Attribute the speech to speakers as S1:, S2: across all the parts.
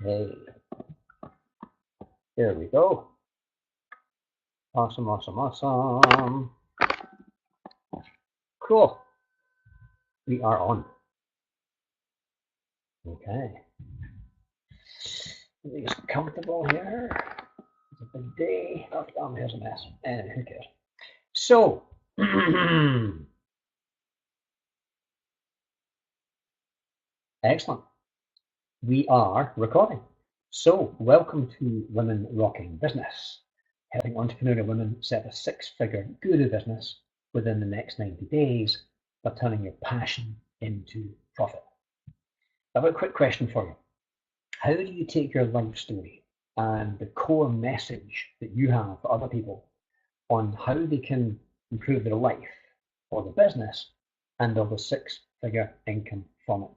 S1: Hey, there we go. Awesome, awesome, awesome. Cool. We are on. Okay. Let me get comfortable here. It's a big day. Oh, damn, here's a mess. Anyway, who cares? So, excellent. We are recording. So, welcome to Women Rocking Business, helping entrepreneurial women set a six-figure guru business within the next 90 days by turning your passion into profit. I've got a quick question for you. How do you take your life story and the core message that you have for other people on how they can improve their life or their business and build a six-figure income from it?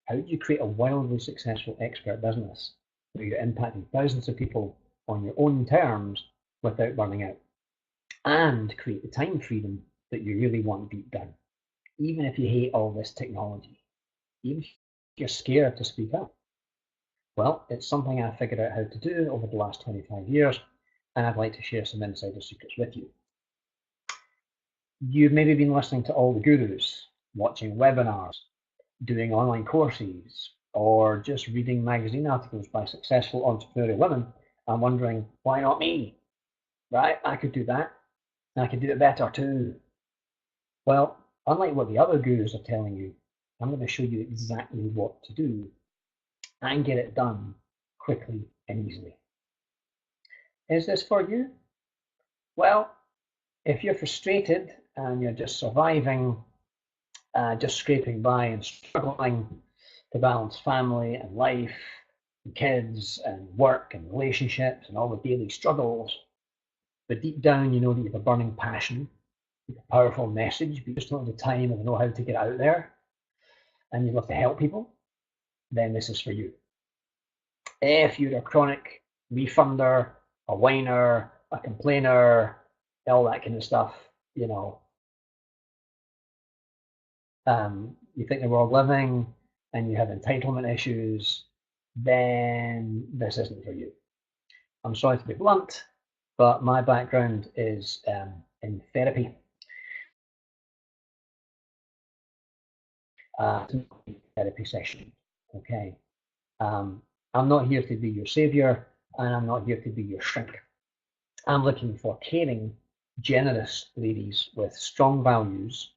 S1: How do you create a wildly successful expert business where you're impacting thousands of people on your own terms without burning out, and create the time freedom that you really want deep down, even if you hate all this technology, even if you're scared to speak up? Well, it's something I figured out how to do over the last 25 years, and I'd like to share some insider secrets with you. You've maybe been listening to all the gurus, watching webinars, doing online courses, or just reading magazine articles by successful entrepreneurial women and wondering, why not me? Right? I could do that, and I could do it better too. Well, unlike what the other gurus are telling you, I'm going to show you exactly what to do and get it done quickly and easily. Is this for you? Well, if you're frustrated and you're just surviving, just scraping by and struggling to balance family and life, and kids and work and relationships and all the daily struggles, but deep down you know that you have a burning passion, you have a powerful message, but you just don't have the time or the know-how to get out there, and you'd love to help people, then this is for you. If you're a chronic refunder, a whiner, a complainer, all that kind of stuff, you know, you think the world living and you have entitlement issues, then this isn't for you. I'm sorry to be blunt, but my background is in therapy. Therapy session. Okay. I'm not here to be your savior, and I'm not here to be your shrink. I'm looking for caring, generous ladies with strong values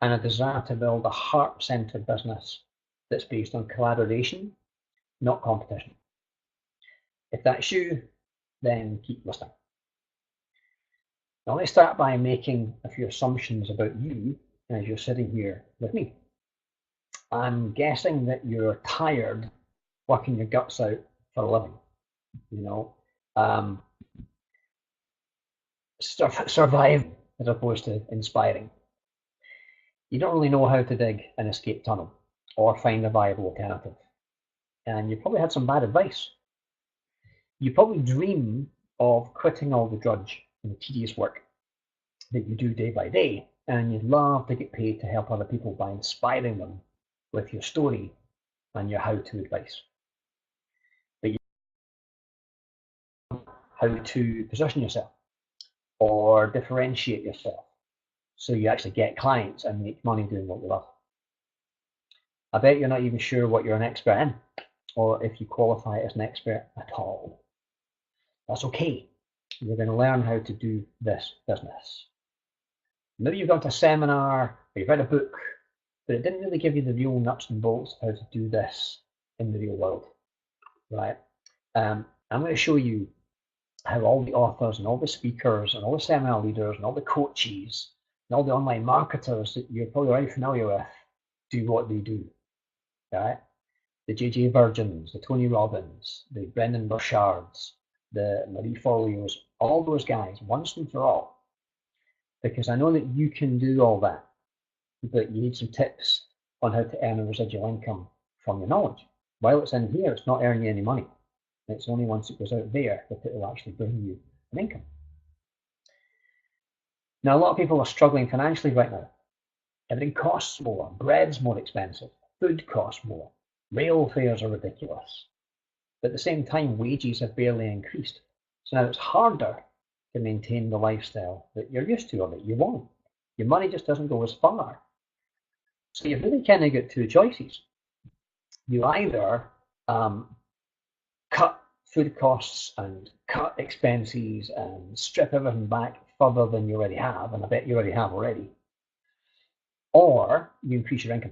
S1: and a desire to build a heart-centered business that's based on collaboration, not competition. If that's you, then keep listening. Now let's start by making a few assumptions about you as you're sitting here with me. I'm guessing that you're tired working your guts out for a living, you know, surviving as opposed to inspiring. You don't really know how to dig an escape tunnel or find a viable alternative. And you probably had some bad advice. You probably dream of quitting all the drudge and the tedious work that you do day by day, and you'd love to get paid to help other people by inspiring them with your story and your how-to advice. But you know how to position yourself or differentiate yourself so you actually get clients and make money doing what you love. I bet you're not even sure what you're an expert in, or if you qualify as an expert at all. That's okay. You're going to learn how to do this business. Maybe you've gone to a seminar or you've read a book, but it didn't really give you the real nuts and bolts of how to do this in the real world, right? I'm going to show you how all the authors and all the speakers and all the seminar leaders and all the coaches and all the online marketers that you're probably already familiar with do what they do, right? The JJ Virgins, the Tony Robbins, the Brendan Burchards, the Marie Forleos, all those guys, once and for all. Because I know that you can do all that, but you need some tips on how to earn a residual income from your knowledge. While it's in here, it's not earning you any money. It's only once it goes out there that it will actually bring you an income. Now, a lot of people are struggling financially right now. Everything costs more, bread's more expensive, food costs more, rail fares are ridiculous. But at the same time, wages have barely increased. So now it's harder to maintain the lifestyle that you're used to or that you want. Your money just doesn't go as far. So you've really kind of got two choices. You either cut food costs and cut expenses and strip everything back further than you already have, and I bet you already have already, or you increase your income.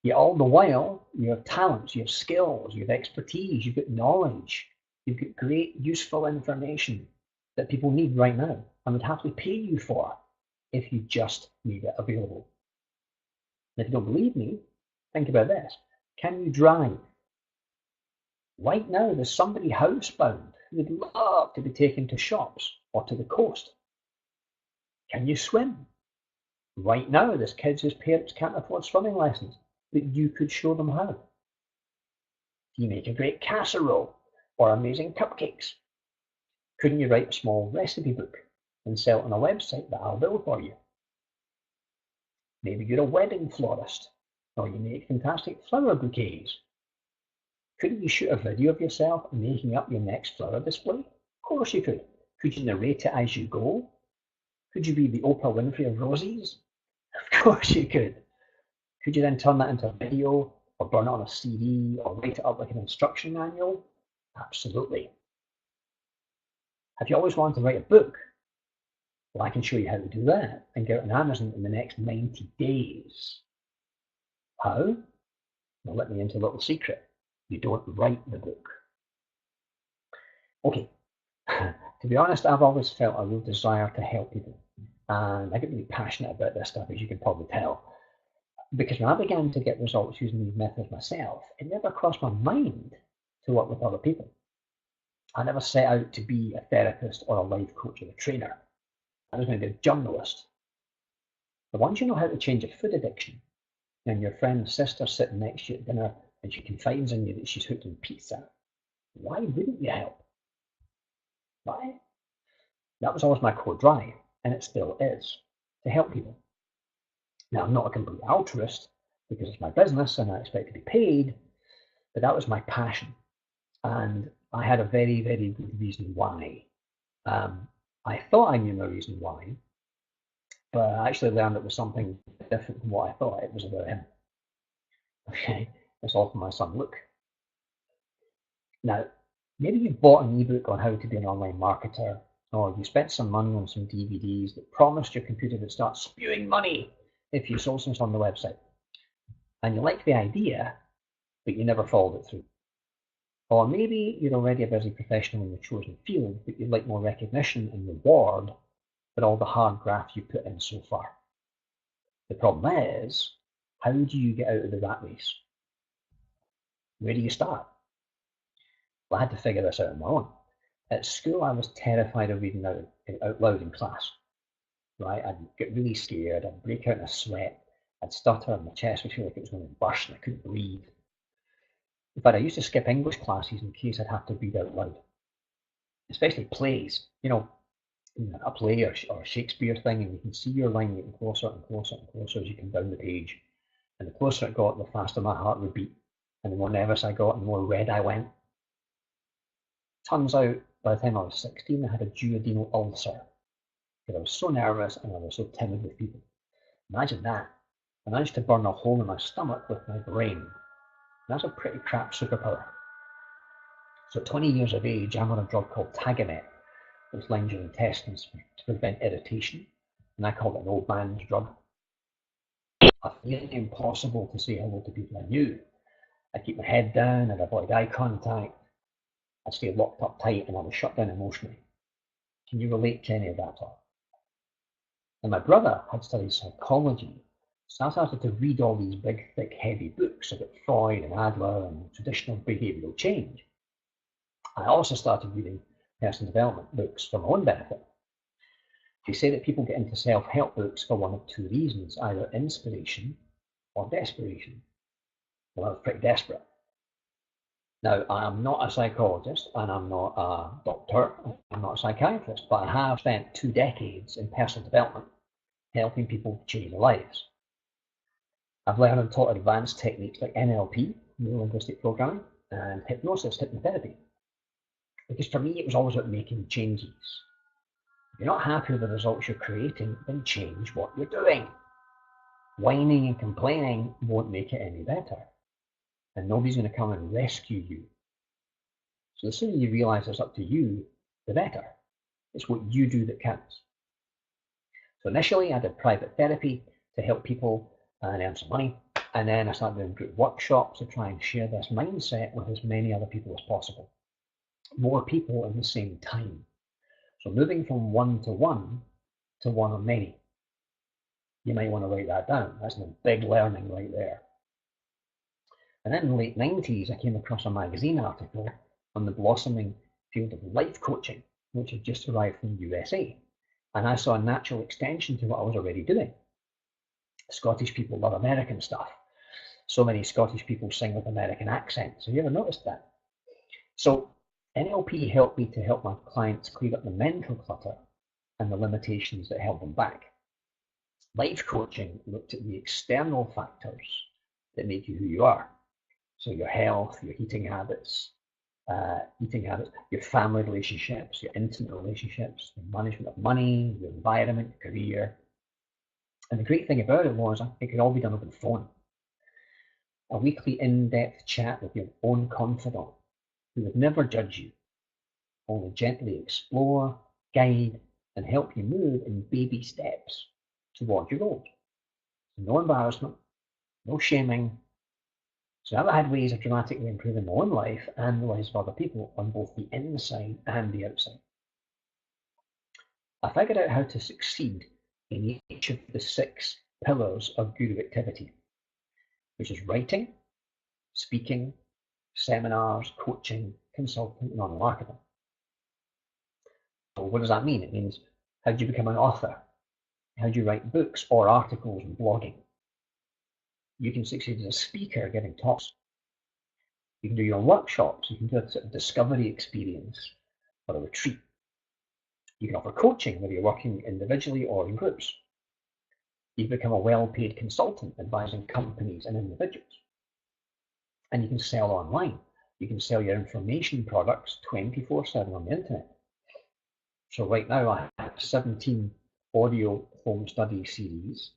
S1: Yet all the while, you have talents, you have skills, you have expertise, you've got knowledge, you've got great useful information that people need right now and would happily pay you for if you just made it available. And if you don't believe me, think about this. Can you drive? Right now, there's somebody housebound who would love to be taken to shops or to the coast. Can you swim? Right now, there's kids whose parents can't afford swimming lessons, but you could show them how. Do you make a great casserole or amazing cupcakes? Couldn't you write a small recipe book and sell it on a website that I'll build for you? Maybe you're a wedding florist, or you make fantastic flower bouquets. Couldn't you shoot a video of yourself making up your next flower display? Of course you could. Could you narrate it as you go? Could you be the Oprah Winfrey of roses? Of course you could. Could you then turn that into a video or burn it on a CD or write it up like an instruction manual? Absolutely. Have you always wanted to write a book? Well, I can show you how to do that and get it on Amazon in the next 90 days. How? Well, let me into a little secret. You don't write the book. Okay, to be honest, I've always felt a real desire to help people. And I get really passionate about this stuff, as you can probably tell. Because when I began to get results using these methods myself, it never crossed my mind to work with other people. I never set out to be a therapist or a life coach or a trainer. I was going to be a journalist. But once you know how to change a food addiction, and your friend's sister sitting next to you at dinner and she confides in you that she's hooked on pizza, why wouldn't you help? Why? That was always my core drive, and it still is, to help people. Now, I'm not a complete altruist because it's my business and I expect to be paid, but that was my passion. And I had a very, very good reason why. I thought I knew my reason why, but I actually learned it was something different from what I thought. It was about him. Okay, it's all from my son Luke. Now, maybe you bought an ebook on how to be an online marketer, or you spent some money on some DVDs that promised your computer would start spewing money if you sold some stuff on the website. And you liked the idea, but you never followed it through. Or maybe you're already a busy professional in your chosen field, but you'd like more recognition and reward for all the hard graft you put in so far. The problem is, how do you get out of the rat race? Where do you start? Well, I had to figure this out on my own. At school, I was terrified of reading out loud in class. Right? I'd get really scared, I'd break out in a sweat, I'd stutter, and my chest would feel like it was going to burst and I couldn't breathe. In fact, I used to skip English classes in case I'd have to read out loud. Especially plays, a play or a Shakespeare thing, and you can see your line getting closer and closer and closer as you come down the page. And the closer it got, the faster my heart would beat. And the more nervous I got, and the more red I went. Turns out, by the time I was 16, I had a duodenal ulcer. Because I was so nervous and I was so timid with people. Imagine that. I managed to burn a hole in my stomach with my brain. That's a pretty crap superpower. So at 20 years of age, I'm on a drug called Tagamet, which lines your intestines to prevent irritation. And I call it an old man's drug. I found it impossible to say hello to people I knew. I'd keep my head down, I'd avoid eye contact, I'd stay locked up tight, and I was shut down emotionally. Can you relate to any of that at all? And my brother had studied psychology, so I started to read all these big, thick, heavy books about Freud and Adler and traditional behavioral change. I also started reading personal development books for my own benefit. They say that people get into self-help books for one of two reasons, either inspiration or desperation. Well, I was pretty desperate. Now, I am not a psychologist and I'm not a doctor, I'm not a psychiatrist, but I have spent 2 decades in personal development, helping people change their lives. I've learned and taught advanced techniques like NLP, neuro-linguistic programming, and hypnosis, hypnotherapy. Because for me, it was always about making changes. If you're not happy with the results you're creating, then change what you're doing. Whining and complaining won't make it any better. And nobody's going to come and rescue you. So the sooner you realize it's up to you, the better. It's what you do that counts. So initially, I did private therapy to help people and earn some money. And then I started doing group workshops to try and share this mindset with as many other people as possible. More people in the same time. So moving from one to one of many. You might want to write that down. That's a big learning right there. And then in the late 90s, I came across a magazine article on the blossoming field of life coaching, which had just arrived from the USA. And I saw a natural extension to what I was already doing. Scottish people love American stuff. So many Scottish people sing with American accents. Have you ever noticed that? So NLP helped me to help my clients clear up the mental clutter and the limitations that held them back. Life coaching looked at the external factors that make you who you are. So your health, your eating habits, your family relationships, your intimate relationships, your management of money, your environment, your career. And the great thing about it was it could all be done over the phone. A weekly in-depth chat with your own confidant who would never judge you, only gently explore, guide, and help you move in baby steps toward your goals. No embarrassment, no shaming. So I've had ways of dramatically improving my own life and the lives of other people on both the inside and the outside. I figured out how to succeed in each of the 6 pillars of guru activity, which is writing, speaking, seminars, coaching, consulting, and online marketing. So what does that mean? It means, how do you become an author? How do you write books or articles and blogging? You can succeed as a speaker giving talks. You can do your own workshops. You can do a sort of discovery experience or a retreat. You can offer coaching, whether you're working individually or in groups. You can become a well-paid consultant advising companies and individuals. And you can sell online. You can sell your information products 24/7 on the internet. So right now I have 17 audio home study series.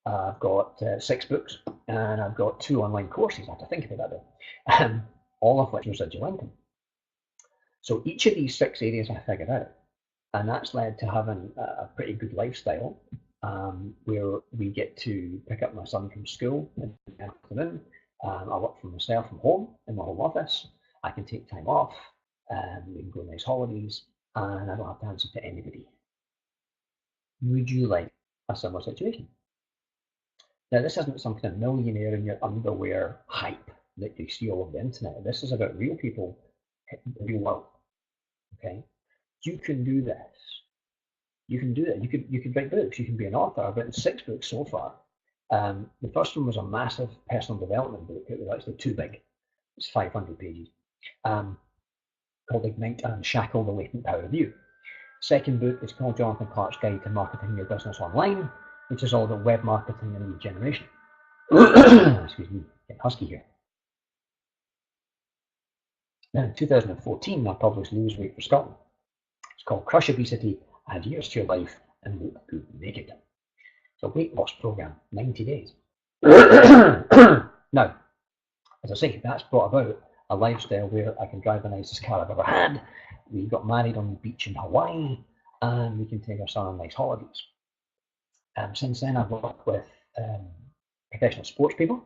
S1: I've got 6 books and I've got 2 online courses. I have to think about that though. All of which are residual income. So each of these 6 areas I figured out, and that's led to having a pretty good lifestyle where we get to pick up my son from school in the afternoon. I work for myself from home in my home office. I can take time off. We can go on nice holidays, and I don't have to answer to anybody. Would you like a similar situation? Now, this isn't some kind of millionaire in your underwear hype that you see all over the internet. This is about real people, the real world. Okay, you can do this. You can do it. You could write books. You can be an author. I've written 6 books so far. The first one was a massive personal development book. It was actually too big. It's 500 pages. Called Ignite and Unshackle the Latent Power of You. Second book is called Jonathan Clark's Guide to Marketing Your Business Online, which is all about web marketing and lead generation. Excuse me, getting husky here. Now, in 2014, I published Lose Weight for Scotland. It's called Crush Obesity, Add Years to Your Life, and Look Good Naked. It's a weight loss program, 90 days. Now, as I say, that's brought about a lifestyle where I can drive the nicest car I've ever had. We got married on the beach in Hawaii, and we can take our son on nice holidays. Since then, I've worked with professional sports people,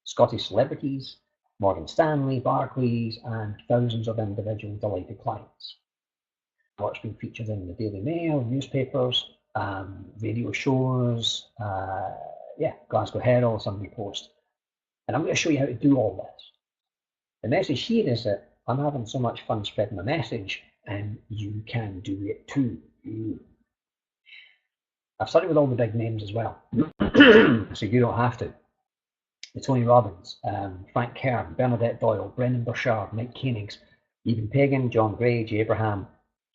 S1: Scottish celebrities, Morgan Stanley, Barclays, and thousands of individual delighted clients. Work's been featured in the Daily Mail, newspapers, radio shows, Glasgow Herald, Sunday Post. And I'm going to show you how to do all this. The message here is that I'm having so much fun spreading the message, and you can do it too. I've studied with all the big names as well, so you don't have to. The Tony Robbins, Frank Kern, Bernadette Doyle, Brendan Burchard, Mike Koenigs, Eben Pagan, John Gray, Jay Abraham,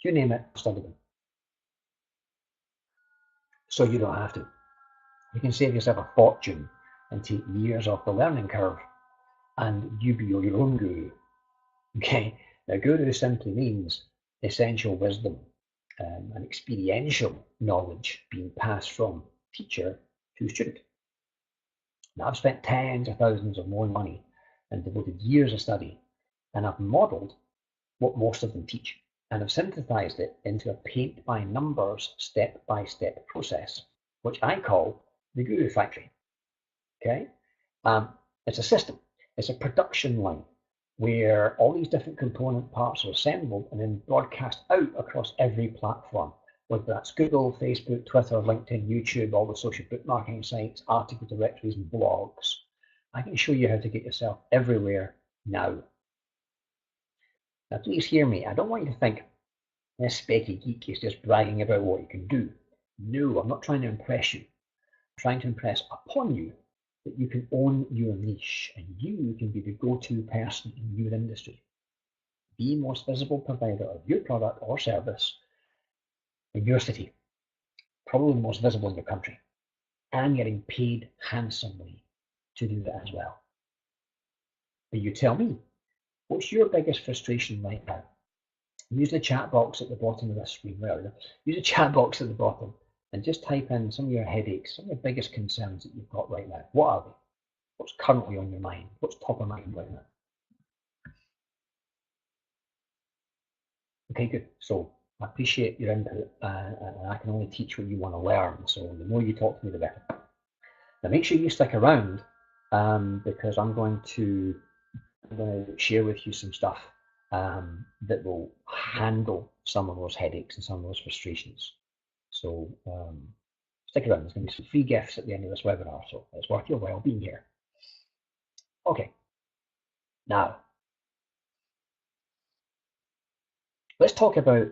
S1: you name it, I've studied them. So you don't have to. You can save yourself a fortune and take years off the learning curve and you be your own guru. Okay, now guru simply means essential wisdom and experiential knowledge being passed from teacher to student. Now, I've spent tens of thousands of more money and devoted years of study, and I've modelled what most of them teach, and have synthesized it into a paint by numbers, step by step process, which I call the Guru Factory. Okay, it's a system, it's a production line where all these different component parts are assembled and then broadcast out across every platform, whether that's Google, Facebook, Twitter, LinkedIn, YouTube, all the social bookmarking sites, article directories, and blogs. I can show you how to get yourself everywhere now. Now, please hear me. I don't want you to think this specky geek is just bragging about what you can do. No, I'm not trying to impress you. I'm trying to impress upon you that you can own your niche and you can be the go-to person in your industry. The most visible provider of your product or service in your city, probably the most visible in your country, and getting paid handsomely to do that as well. But you tell me, what's your biggest frustration right now? Use the chat box at the bottom of this screen. Use the chat box at the bottom and just type in some of your headaches, some of your biggest concerns that you've got right now. What are they? What's currently on your mind? What's top of mind right now? Okay, good. So I appreciate your input, and I can only teach what you want to learn. So the more you talk to me, the better. Now make sure you stick around because I'm going to share with you some stuff that will handle some of those headaches and some of those frustrations. So stick around. There's going to be some free gifts at the end of this webinar, so it's worth your while being here. Okay. Now, let's talk about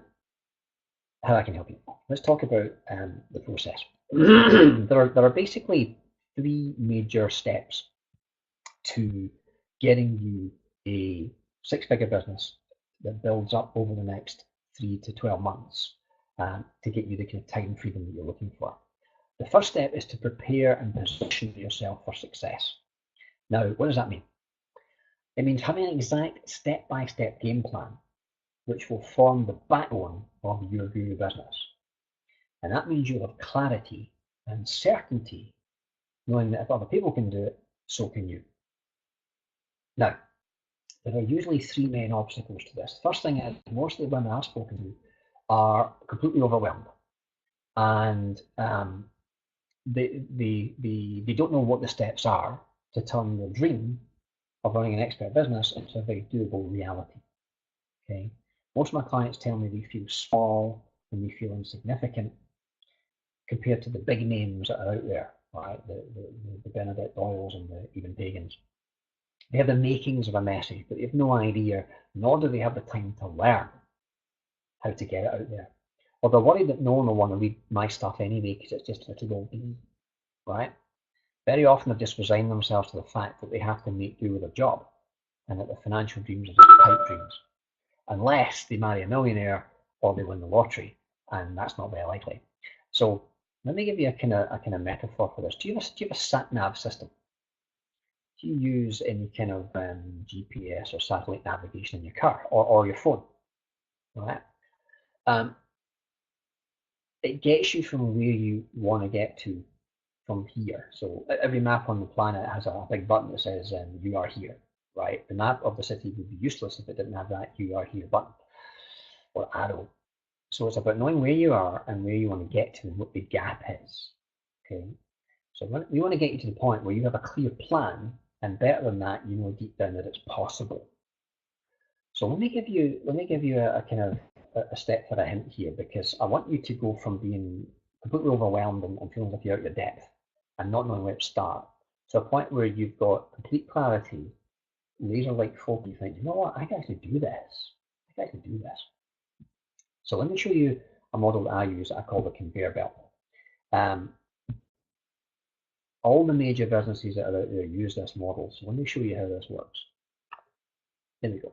S1: how I can help you. Let's talk about the process. There are basically three major steps to getting you a six-figure business that builds up over the next 3 to 12 months to get you the kind of time freedom that you're looking for. The first step is to prepare and position yourself for success. Now, what does that mean? It means having an exact step-by-step game plan which will form the backbone of your guru business. And that means you'll have clarity and certainty, knowing that if other people can do it, so can you. Now, there are usually three main obstacles to this. First thing is, most of the women I've spoken to are completely overwhelmed, and they don't know what the steps are to turn their dream of running an expert business into a very doable reality. Okay, most of my clients tell me they feel small and they feel insignificant compared to the big names that are out there, right? The Benedict Doyles and the even Pagans. They have the makings of a message, but they have no idea, nor do they have the time to learn how to get it out there. Or they're worried that no one will want to read my stuff anyway because it's just little old bean, right? Very often they've just resigned themselves to the fact that they have to make do with their job and that their financial dreams are just pipe dreams. Unless they marry a millionaire or they win the lottery, and that's not very likely. So let me give you a kind of metaphor for this. Do you have a sat nav system? Do you use any kind of GPS or satellite navigation in your car or your phone? Right. It gets you from where you want to get to from here. So every map on the planet has a big button that says you are here, right? The map of the city would be useless if it didn't have that you are here button or arrow. So it's about knowing where you are and where you want to get to and what the gap is, okay? So we want to get you to the point where you have a clear plan, and better than that, you know deep down that it's possible. So let me give you a kind of a step for a hint here, because I want you to go from being completely overwhelmed and feeling like you're out of your depth and not knowing where to start to a point where you've got complete clarity, laser-like focus. You think, you know what, I can actually do this. I can actually do this. So let me show you a model that I use that I call the conveyor belt. All the major businesses that are out there use this model. So let me show you how this works. Here we go.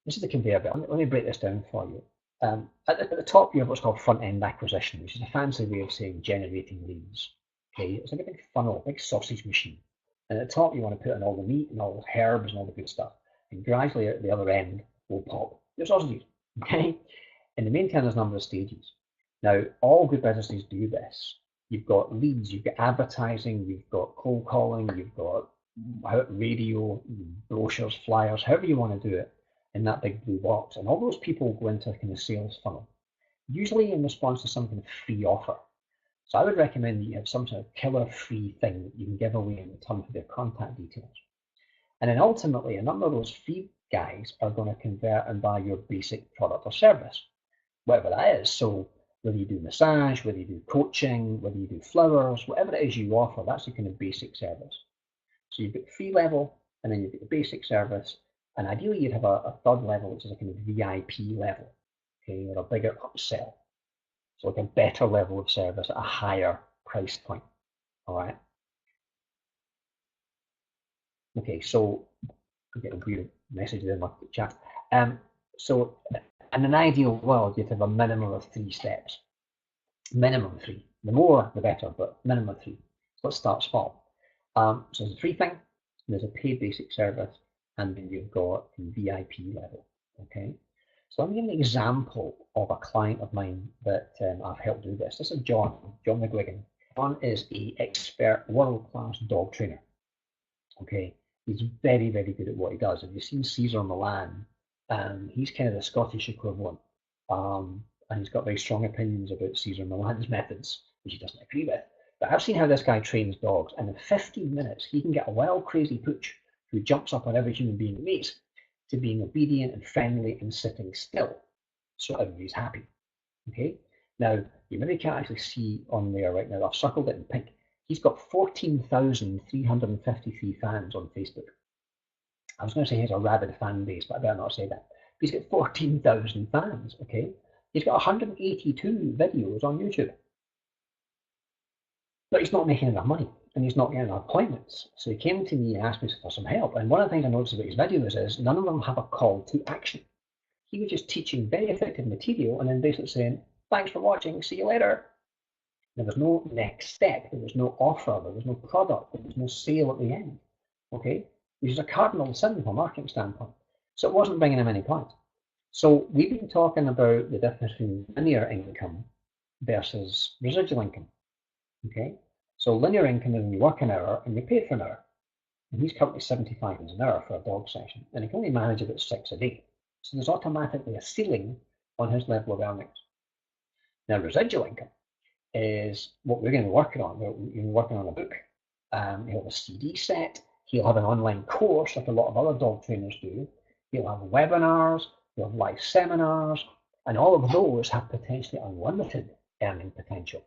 S1: This is the conveyor belt. Let me break this down for you. At the top, you have what's called front-end acquisition, which is a fancy way of saying generating leads. Okay, it's like a big funnel, big sausage machine. And at the top, you want to put in all the meat and all the herbs and all the good stuff. And gradually at the other end will pop your sausages. Okay? In the main term, there's a number of stages. Now, all good businesses do this. You've got leads, you've got advertising, you've got cold calling, you've got radio, brochures, flyers, however you want to do it in that big blue box. And all those people go into a kind of sales funnel, usually in response to some kind of free offer. So I would recommend that you have some sort of killer free thing that you can give away in return for their contact details. And then ultimately, a number of those free guys are going to convert and buy your basic product or service, whatever that is. So whether you do massage, whether you do coaching, whether you do flowers, whatever it is you offer, that's the kind of basic service. So you've got the free level, and then you've got the basic service, and ideally you'd have a third level, which is a kind of VIP level, okay, or a bigger upsell. So like a better level of service at a higher price point. All right. Okay, so I'm getting weird messages in my chat. So in an ideal world, you'd have a minimum of 3 steps. Minimum 3. The more, the better, but minimum 3. So let's start small. So there's a free thing, there's a paid basic service, and then you've got a VIP level. Okay. So let me give an example of a client of mine that I've helped do this. This is John McGuigan. John is an expert, world-class dog trainer. Okay, he's very, very good at what he does. If you've seen Cesar Milan, he's kind of the Scottish equivalent. And he's got very strong opinions about Cesar Milan's methods, which he doesn't agree with. But I've seen how this guy trains dogs, and in 15 minutes, he can get a wild, crazy pooch who jumps up on every human being he meets to being obedient and friendly and sitting still, so everybody's happy. Okay. Now you maybe can't actually see on there right now. I've circled it in pink. He's got 14,353 fans on Facebook. I was going to say he has a rabid fan base, but I better not say that. He's got 14,000 fans. Okay. He's got 182 videos on YouTube. But he's not making enough money, and he's not getting enough appointments. So he came to me and asked me for some help. And one of the things I noticed about his videos is none of them have a call to action. He was just teaching very effective material and then basically saying, thanks for watching, see you later. There was no next step, there was no offer, there was no product, there was no sale at the end. Okay, which is a cardinal sin from a marketing standpoint. So it wasn't bringing him any clients. So we've been talking about the difference between linear income versus residual income. Okay, so linear income is when you work an hour and you're paid for an hour. And he's currently 75 an hour for a dog session, and he can only manage about 6 a day. So there's automatically a ceiling on his level of earnings. Now, residual income is what we're going to be working on. We're going to be working on a book. He'll have a CD set. He'll have an online course like a lot of other dog trainers do. He'll have webinars. He'll have live seminars. And all of those have potentially unlimited earning potential.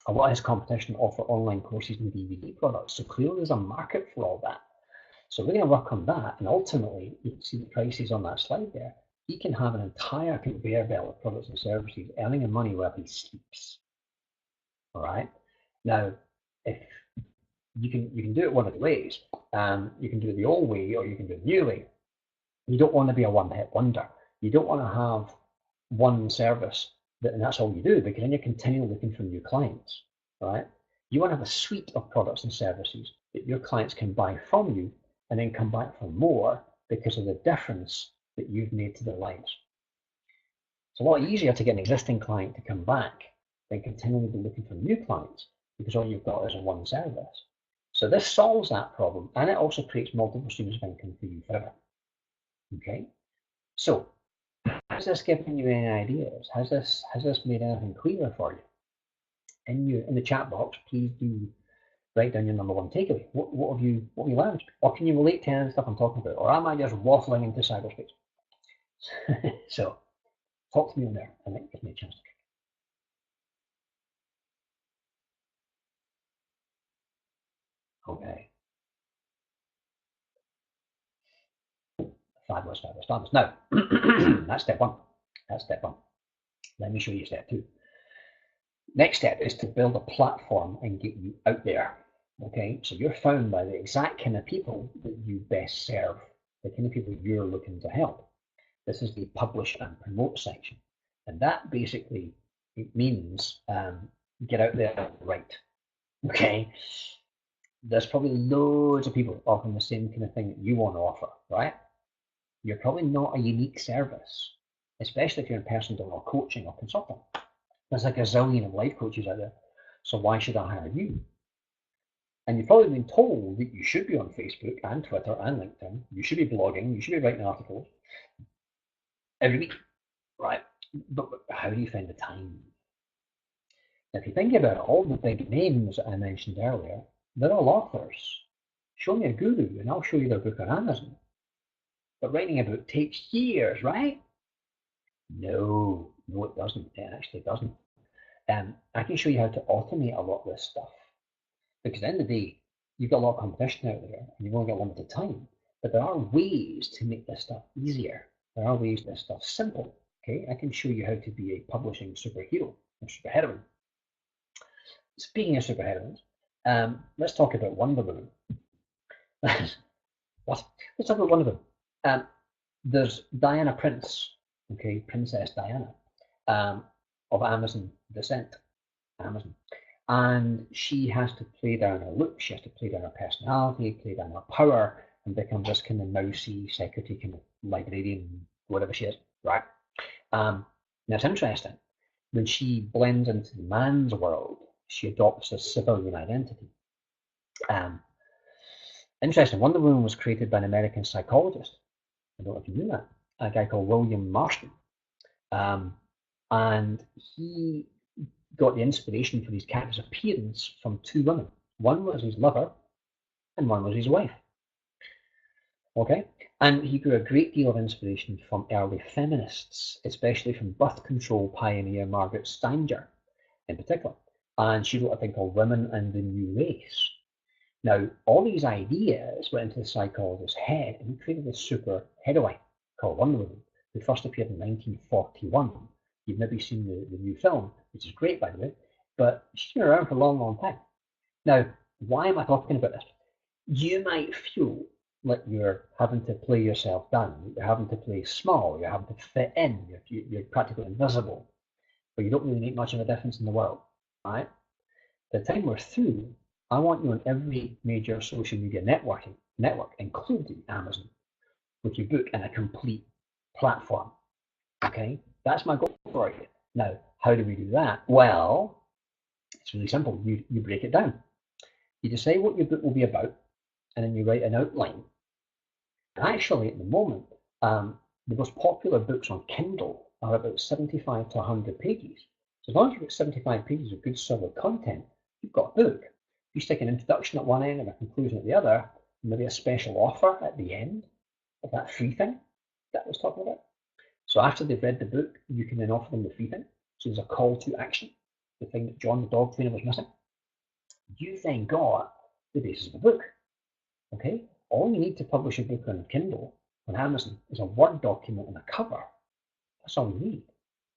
S1: A lot of his competition offer online courses and DVD products. So clearly there's a market for all that. So we're going to work on that. And ultimately, you can see the prices on that slide there. He can have an entire conveyor belt of products and services earning him money while he sleeps. All right. Now, if you can do it one of the ways. You can do it the old way, or you can do it the new way. You don't want to be a one-hit wonder. You don't want to have one service and that's all you do, because then you're continually looking for new clients. Right? You want to have a suite of products and services that your clients can buy from you and then come back for more because of the difference that you've made to their lives. It's a lot easier to get an existing client to come back than continually be looking for new clients, because all you've got is a one service. So this solves that problem, and it also creates multiple streams of income for you forever. Okay, so has this given you any ideas? Has this made anything clearer for you? In the chat box, please do write down your number one takeaway. What have you learned? Or can you relate to any stuff I'm talking about? Or am I just waffling into cyberspace? So talk to me on there, and it gives me a chance to. Okay. Fabulous. Now, that's step one. Let me show you step two. Next step is to build a platform and get you out there. Okay, so you're found by the exact kind of people that you best serve, the kind of people you're looking to help. This is the publish and promote section. And that basically it means get out there right. Okay. There's probably loads of people offering the same kind of thing that you want to offer, right? You're probably not a unique service, especially if you're in person doing coaching or consulting. There's like a zillion of life coaches out there. So why should I hire you? And you've probably been told that you should be on Facebook and Twitter and LinkedIn. You should be blogging. You should be writing articles every week, right? But how do you find the time? If you think about it, all the big names that I mentioned earlier, they're all authors. Show me a guru and I'll show you their book on Amazon. But writing a book takes years, right? No, it doesn't. It actually doesn't. I can show you how to automate a lot of this stuff. Because at the end of the day, you've got a lot of competition out there and you've only got limited time. But there are ways to make this stuff easier. There are ways to make this stuff simple. Okay, I can show you how to be a publishing superhero or superheroine. Speaking of superheroines, let's talk about Wonder Woman. What? Let's talk about Wonder Woman. There's Diana Prince, okay, Princess Diana, of Amazon descent, Amazon. And she has to play down her look, she has to play down her personality, play down her power, and become this kind of mousy, secretary, kind of librarian, whatever she is, right? Now it's interesting. When she blends into the man's world, she adopts a civilian identity. Interesting. Wonder Woman was created by an American psychologist. I don't know if you knew that. A guy called William Marston. And he got the inspiration for his character's appearance from two women. One was his lover, and one was his wife. Okay? And he drew a great deal of inspiration from early feminists, especially from birth control pioneer Margaret Stanger in particular. And she wrote a thing called Women and the New Race. Now, all these ideas went into the psychologist's head, and he created a super heroine called Wonder Woman, who first appeared in 1941. You've maybe seen the new film, which is great, by the way, but she's been around for a long, long time. Now, why am I talking about this? You might feel like you're having to play yourself down, you're having to play small, you're having to fit in, you're practically invisible, but you don't really make much of a difference in the world, right? By the time we're through, I want you on every major social media network, including Amazon, with your book and a complete platform. Okay, that's my goal for you. Now, how do we do that? Well, it's really simple. You break it down. You decide what your book will be about, and then you write an outline. Actually, at the moment, the most popular books on Kindle are about 75 to 100 pages. So as long as you've got 75 pages of good, solid content, you've got a book. You stick an introduction at one end and a conclusion at the other, and maybe a special offer at the end of that free thing that I was talking about. So after they've read the book, you can then offer them the free thing. So there's a call to action, the thing that John the dog trainer was missing. You then got the basis of the book. Okay? All you need to publish a book on Kindle, on Amazon, is a Word document and a cover. That's all you need.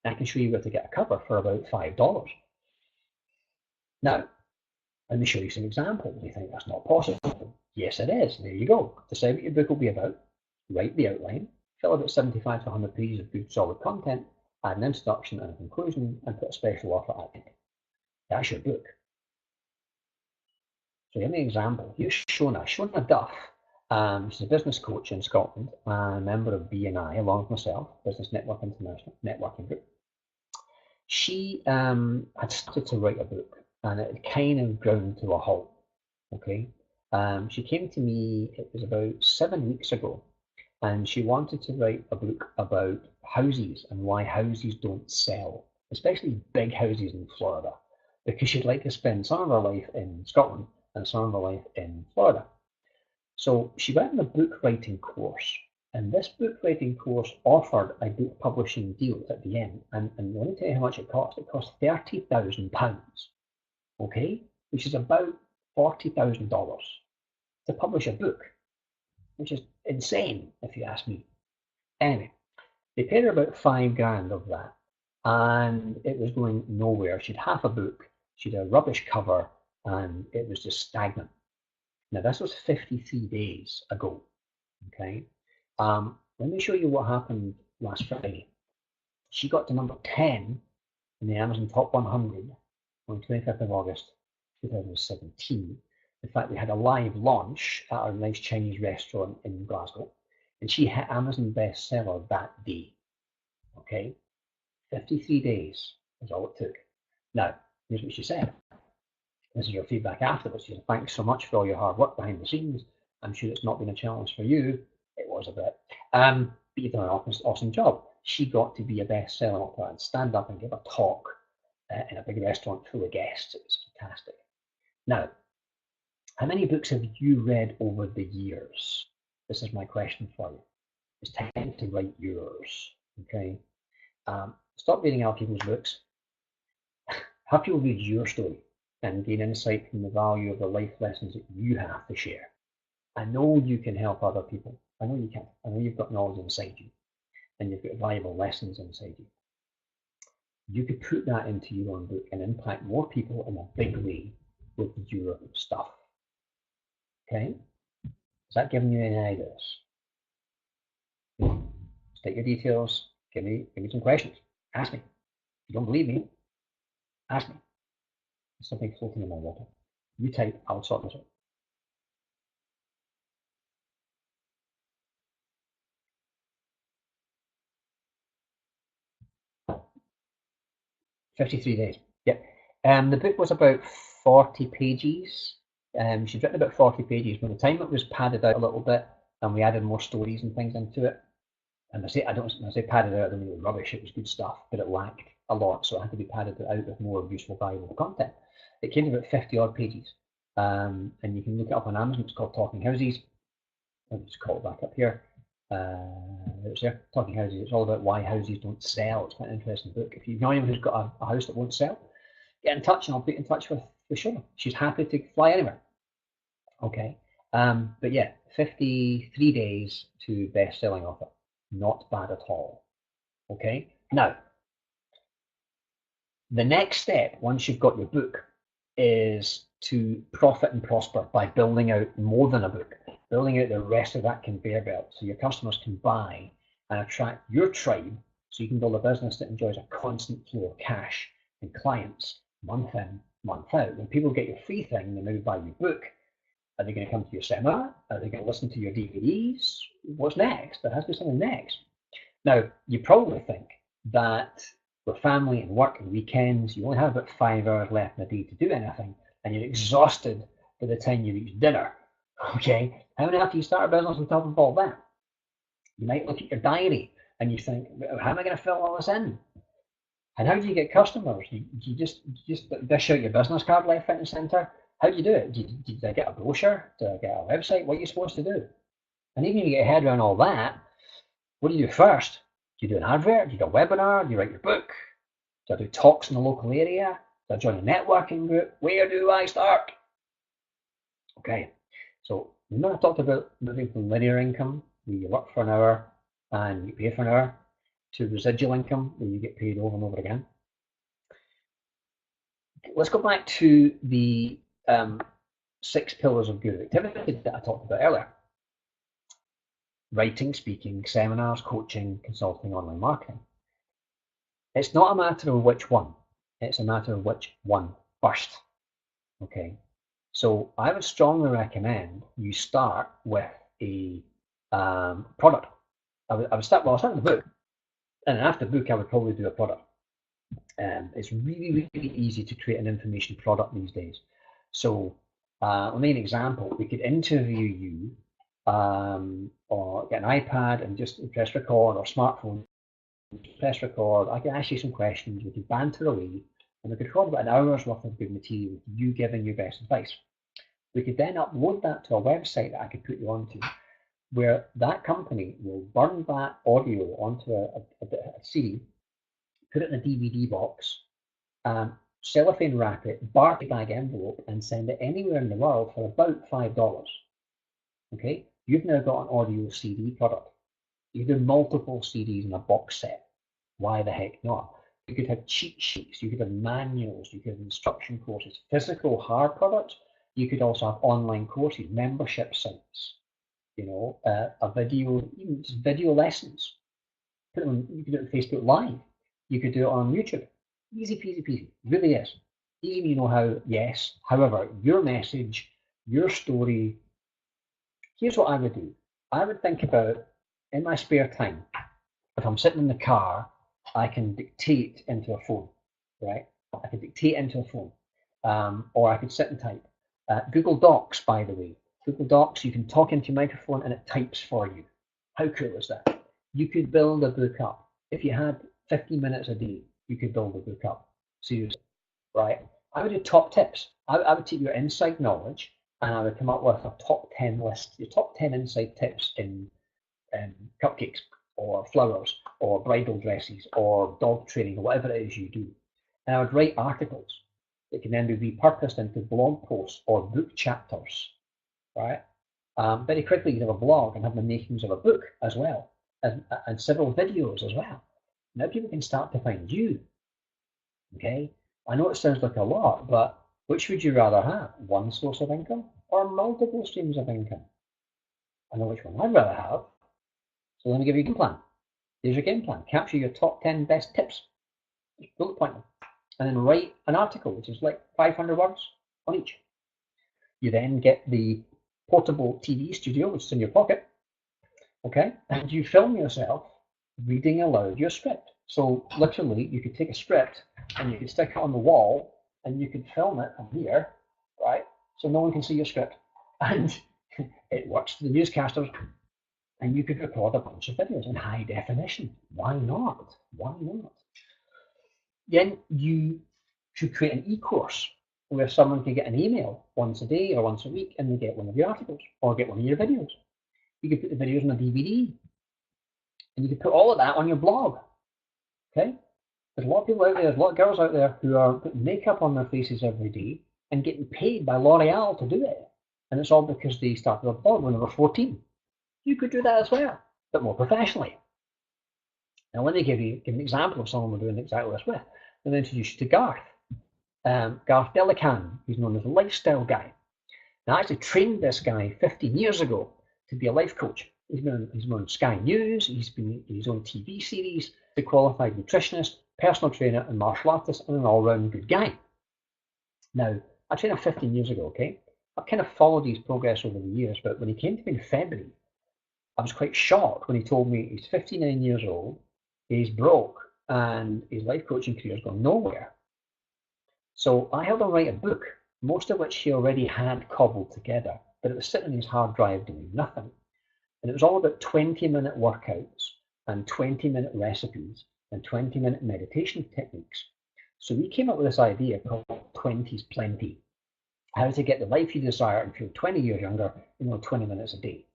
S1: And I can show you where to get a cover for about $5. Now, let me show you some examples. You think that's not possible? Yes, it is. There you go. Decide what your book will be about, write the outline, fill about 75 to 100 pages of good, solid content, add an introduction and a conclusion, and put a special offer at the end. That's your book. So give me an example. Here's Shona Duff. She's a business coach in Scotland and a member of BNI, along with myself, Business Network International Networking Group. She had started to write a book, and it kind of ground to a halt. Okay, she came to me. It was about 7 weeks ago, and she wanted to write a book about houses and why houses don't sell, especially big houses in Florida, because she'd like to spend some of her life in Scotland and some of her life in Florida. So she went on a book writing course, and this book writing course offered a book publishing deal at the end. And let me tell you how much it cost. It cost £30,000, okay, which is about $40,000 to publish a book, which is insane if you ask me. Anyway, they paid her about $5,000 of that, and it was going nowhere. She'd half a book, she'd a rubbish cover, and it was just stagnant. Now this was 53 days ago. Okay, let me show you what happened last Friday. She got to number 10 in the Amazon Top 100 on 25th of August 2017. In fact, we had a live launch at a nice Chinese restaurant in Glasgow, and she hit Amazon bestseller that day. Okay, 53 days is all it took. Now, here's what she said. This is her feedback afterwards. She said, thanks so much for all your hard work behind the scenes. I'm sure it's not been a challenge for you. It was a bit. But you've done an awesome job. She got to be a best-selling author and stand up and give a talk in a big restaurant full of guests. It was fantastic. Now, how many books have you read over the years? This is my question for you. It's time to write yours. Okay. Stop reading other people's books. Have people read your story and gain insight from the value of the life lessons that you have to share. I know you can help other people. I know you can. I know you've got knowledge inside you and you've got valuable lessons inside you. You could put that into your own book and impact more people in a big way with your stuff. Okay? Is that giving you any ideas? State your details. Give me some questions. Ask me. If you don't believe me, ask me. There's something floating in my water. You type, I'll sort this out. "53 days." Yep. The book was about 40 pages. She'd written about 40 pages. By the time it was padded out a little bit, and we added more stories and things into it, and when I say padded out, I don't mean it was rubbish. It was good stuff, but it lacked a lot, so it had to be padded out with more useful, valuable content. It came to about 50 odd pages, and you can look it up on Amazon. It's called Talking Houses. I'll just call it back up here. It's there, Talking Houses. It's all about why houses don't sell. It's quite an interesting book. If you know anyone who's got a house that won't sell, get in touch and I'll put you in touch with Shona. She's happy to fly anywhere. Okay. But yeah, 53 days to best-selling author. Not bad at all. Okay. Now, the next step, once you've got your book, is to profit and prosper by building out more than a book, building out the rest of that conveyor belt so your customers can buy and attract your tribe so you can build a business that enjoys a constant flow of cash and clients month in, month out. When people get your free thing, they maybe buy your book. Are they going to come to your seminar? Are they going to listen to your DVDs? What's next? There has to be something next. Now, you probably think that with family and work and weekends, you only have about 5 hours left in the day to do anything, and you're exhausted by the time you reach dinner. Okay, how many after you start a business on top of all that? You might look at your diary and you think, how am I going to fill all this in? And how do you get customers? You just dish out your business card left, right, and centre. How do you do it? Do I get a brochure? Do I get a website? What are you supposed to do? And even if you get your head around all that, what do you do first? Do you do an advert? Do you do a webinar? Do you write your book? Do I do talks in the local area? Do I join a networking group? Where do I start? Okay, so remember I talked about moving from linear income, where you work for an hour and you pay for an hour, to residual income, where you get paid over and over again. Let's go back to the 6 pillars of good activity that I talked about earlier. Writing, speaking, seminars, coaching, consulting, online marketing. It's not a matter of which one, it's a matter of which one first. Okay, so I would strongly recommend you start with a product. I would start with the book, and after the book I would probably do a product. It's really easy to create an information product these days. So I'll make an example. We could interview you or get an iPad and just press record, or smartphone, press record. I can ask you some questions. We can banter away, and we could record about an hour's worth of good material with you giving your best advice. We could then upload that to a website that I could put you onto, where that company will burn that audio onto a CD, put it in a DVD box, cellophane wrap it, barcode bag envelope, and send it anywhere in the world for about $5. Okay, you've now got an audio CD product. You do multiple CDs in a box set. Why the heck not? You could have cheat sheets, you could have manuals, you could have instruction courses, physical hard products. You could also have online courses, membership sites, a video, even just video lessons. You could do it on Facebook Live. You could do it on YouTube. Easy peasy peasy. Really is. Easy when you know how, yes. However, your message, your story. Here's what I would do. I would think about, in my spare time, if I'm sitting in the car, I can dictate into a phone, right? I could dictate into a phone, or I could sit and type. Google Docs, by the way, Google Docs, you can talk into your microphone and it types for you. How cool is that? You could build a book up. If you had 15 minutes a day, you could build a book up. Seriously, right? I would do top tips. I would take your inside knowledge and I would come up with a top 10 list, your top 10 inside tips in cupcakes or flowers or bridal dresses or dog training or whatever it is you do. And I would write articles that can then be repurposed into blog posts or book chapters, right? Very quickly, you can have a blog and have the makings of a book as well, and several videos as well. Now people can start to find you, okay? I know it sounds like a lot, but which would you rather have? One source of income or multiple streams of income? I know which one I'd rather have. So let me give you a game plan. Here's your game plan. Capture your top 10 best tips. Just bullet point them. And then write an article, which is like 500 words on each. You then get the portable TV studio, which is in your pocket, okay? And you film yourself reading aloud your script. So literally, you could take a script and you could stick it on the wall and you could film it from here, right? So no one can see your script. And it works for the newscasters. And you could record a bunch of videos in high definition. Why not? Why not? Then you should create an e-course where someone can get an email once a day or once a week and they get one of your articles or get one of your videos. You could put the videos on a DVD and you could put all of that on your blog. Okay? There's a lot of people out there, there's a lot of girls out there who are putting makeup on their faces every day and getting paid by L'Oreal to do it. And it's all because they started a blog when they were 14. You could do that as well, but more professionally. Now, let me give an example of someone we're doing exactly this with. I'm going to introduce you to Garth. Garth Delican, who's known as the lifestyle guy. Now, I actually trained this guy 15 years ago to be a life coach. He's been on Sky News, he's been in his own TV series, a qualified nutritionist, personal trainer, and martial artist, and an all-round good guy. Now, I trained him 15 years ago, okay? I've kind of followed his progress over the years, but when he came to me in February, I was quite shocked when he told me he's 59 years old, he's broke, and his life coaching career has gone nowhere. So I helped him write a book, most of which he already had cobbled together, but it was sitting on his hard drive doing nothing. And it was all about 20-minute workouts and 20-minute recipes and 20-minute meditation techniques. So we came up with this idea called 20's Plenty, how to get the life you desire and feel 20 years younger in 20 minutes a day.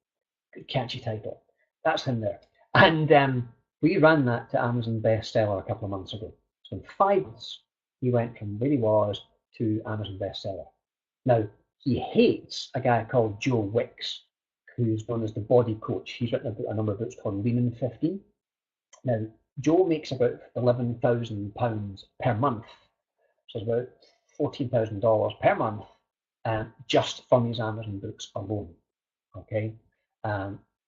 S1: Good catchy title. That's him there. And we ran that to Amazon bestseller a couple of months ago. So in 5 months, he went from where he was to Amazon bestseller. Now, he hates a guy called Joe Wicks, who's known as the body coach. He's written a number of books called Lean in 15. Now, Joe makes about £11,000 per month. So it's about $14,000 per month just from his Amazon books alone. Okay?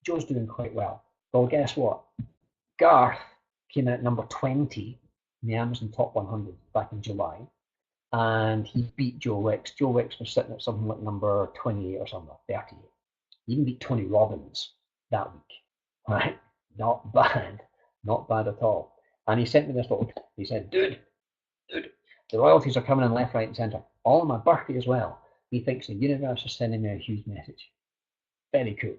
S1: Joe's doing quite well. Well, guess what? Garth came in at number 20 in the Amazon Top 100 back in July, and he beat Joe Wicks. Joe Wicks was sitting at something like number 28 or something, 38. He even beat Tony Robbins that week, right? Not bad, not bad at all. And he sent me this little, he said, dude, the royalties are coming in left, right, and centre. All on my birthday as well. He thinks the universe is sending me a huge message. Very cool.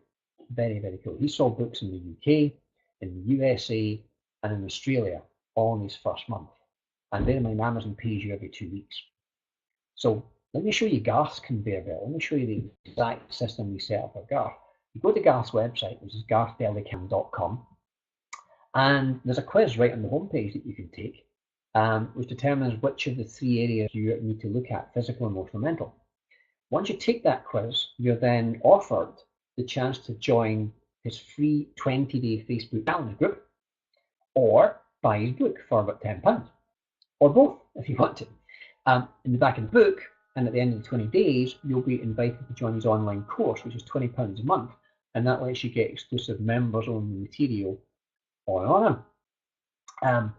S1: Very, very cool. He sold books in the UK, in the USA, and in Australia all in his first month. And bear in mind, Amazon pays you every 2 weeks. So let me show you Garth's conveyor belt. Let me show you the exact system we set up for Garth. You go to Garth's website, which is garthdelican.com, and there's a quiz right on the homepage that you can take, which determines which of the 3 areas you need to look at: physical, emotional, mental. Once you take that quiz, you're then offered the chance to join his free 20-day Facebook challenge group, or buy his book for about £10, or both if you want to. In the back of the book, and at the end of the 20 days, you'll be invited to join his online course, which is £20 a month, and that lets you get exclusive members-only material on him.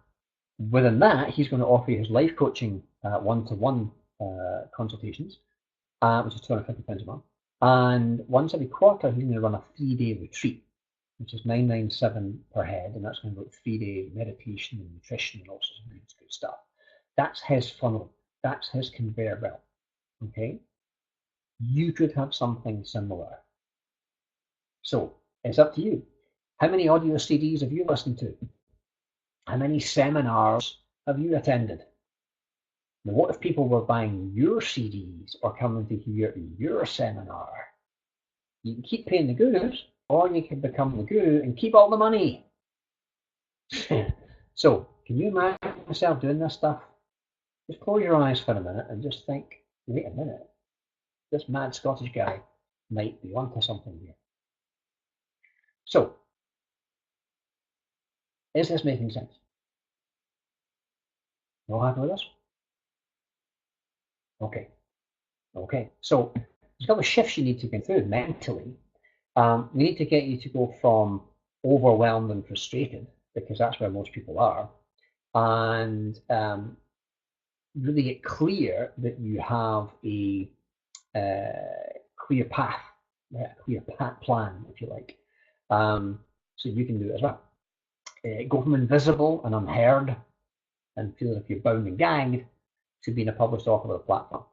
S1: Within that, he's going to offer you his life coaching one-to-one consultations, which is £250 a month. And once every quarter, he's going to run a 3-day retreat, which is 997 per head, and that's going to go 3 days meditation and nutrition and all sorts of good stuff. That's his funnel. That's his conveyor belt. Okay, you could have something similar. So it's up to you. How many audio CDs have you listened to? How many seminars have you attended? Now, what if people were buying your CDs or coming to hear your seminar? You can keep paying the gurus, or you can become the guru and keep all the money. So, can you imagine yourself doing this stuff? Just close your eyes for a minute and just think, wait a minute, this mad Scottish guy might be onto something here. So, is this making sense? You all happy with this? Okay. Okay. So, there's a couple of shifts you need to go through mentally. We need to get you to go from overwhelmed and frustrated, because that's where most people are, and really get clear that you have a clear path, a clear plan, if you like. So you can do it as well. Go from invisible and unheard and feel like you're bound and gagged to being a published author with a platform.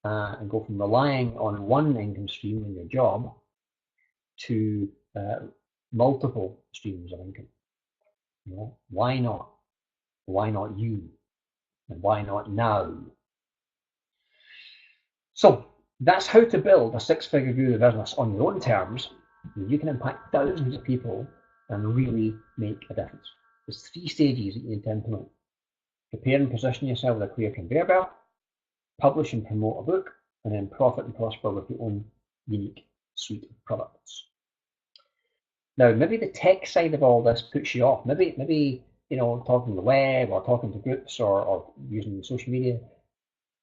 S1: And go from relying on one income stream in your job to multiple streams of income. You know, why not? Why not you? And why not now? So that's how to build a six-figure guru business on your own terms. You can impact thousands of people and really make a difference. There's 3 stages that you need to implement. Prepare and position yourself with a clear conveyor belt, publish and promote a book, and then profit and prosper with your own unique suite of products. Now, maybe the tech side of all this puts you off. Maybe you know, talking on the web or talking to groups or using social media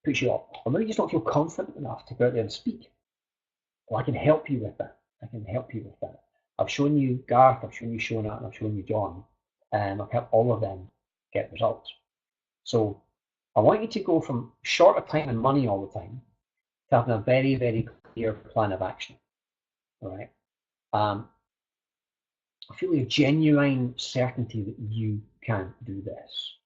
S1: puts you off. Or maybe you just don't feel confident enough to go out there and speak. Well, I can help you with that. I can help you with that. I've shown you Garth, I've shown you Shona, and I've shown you John, and I've helped all of them get results. So I want you to go from short of time and money all the time to having a very, very clear plan of action. All right. I feel a genuine certainty that you can do this.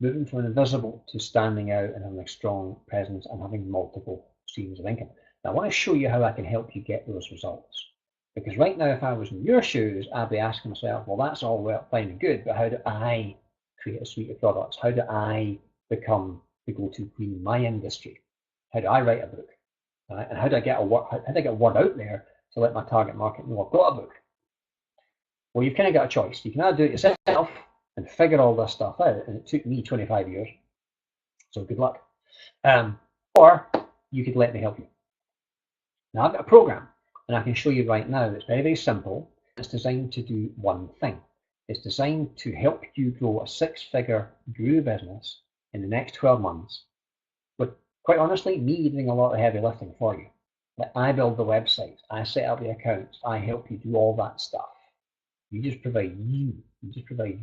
S1: Moving from invisible to standing out and having a strong presence and having multiple streams of income. Now, I want to show you how I can help you get those results. Because right now, if I was in your shoes, I'd be asking myself, well, that's all well, fine and good, but how do I create a suite of products? How do I become the go-to queen in my industry? How do I write a book? Right? And how do I get a word out there to let my target market know I've got a book? Well, you've kind of got a choice. You can either do it yourself and figure all this stuff out, and it took me 25 years, so good luck. Or you could let me help you. Now, I've got a program, and I can show you right now. It's very, very simple. It's designed to do one thing. It's designed to help you grow a 6-figure guru business in the next 12 months. But quite honestly, me doing a lot of heavy lifting for you. Like, I build the websites, I set up the accounts, I help you do all that stuff. You just provide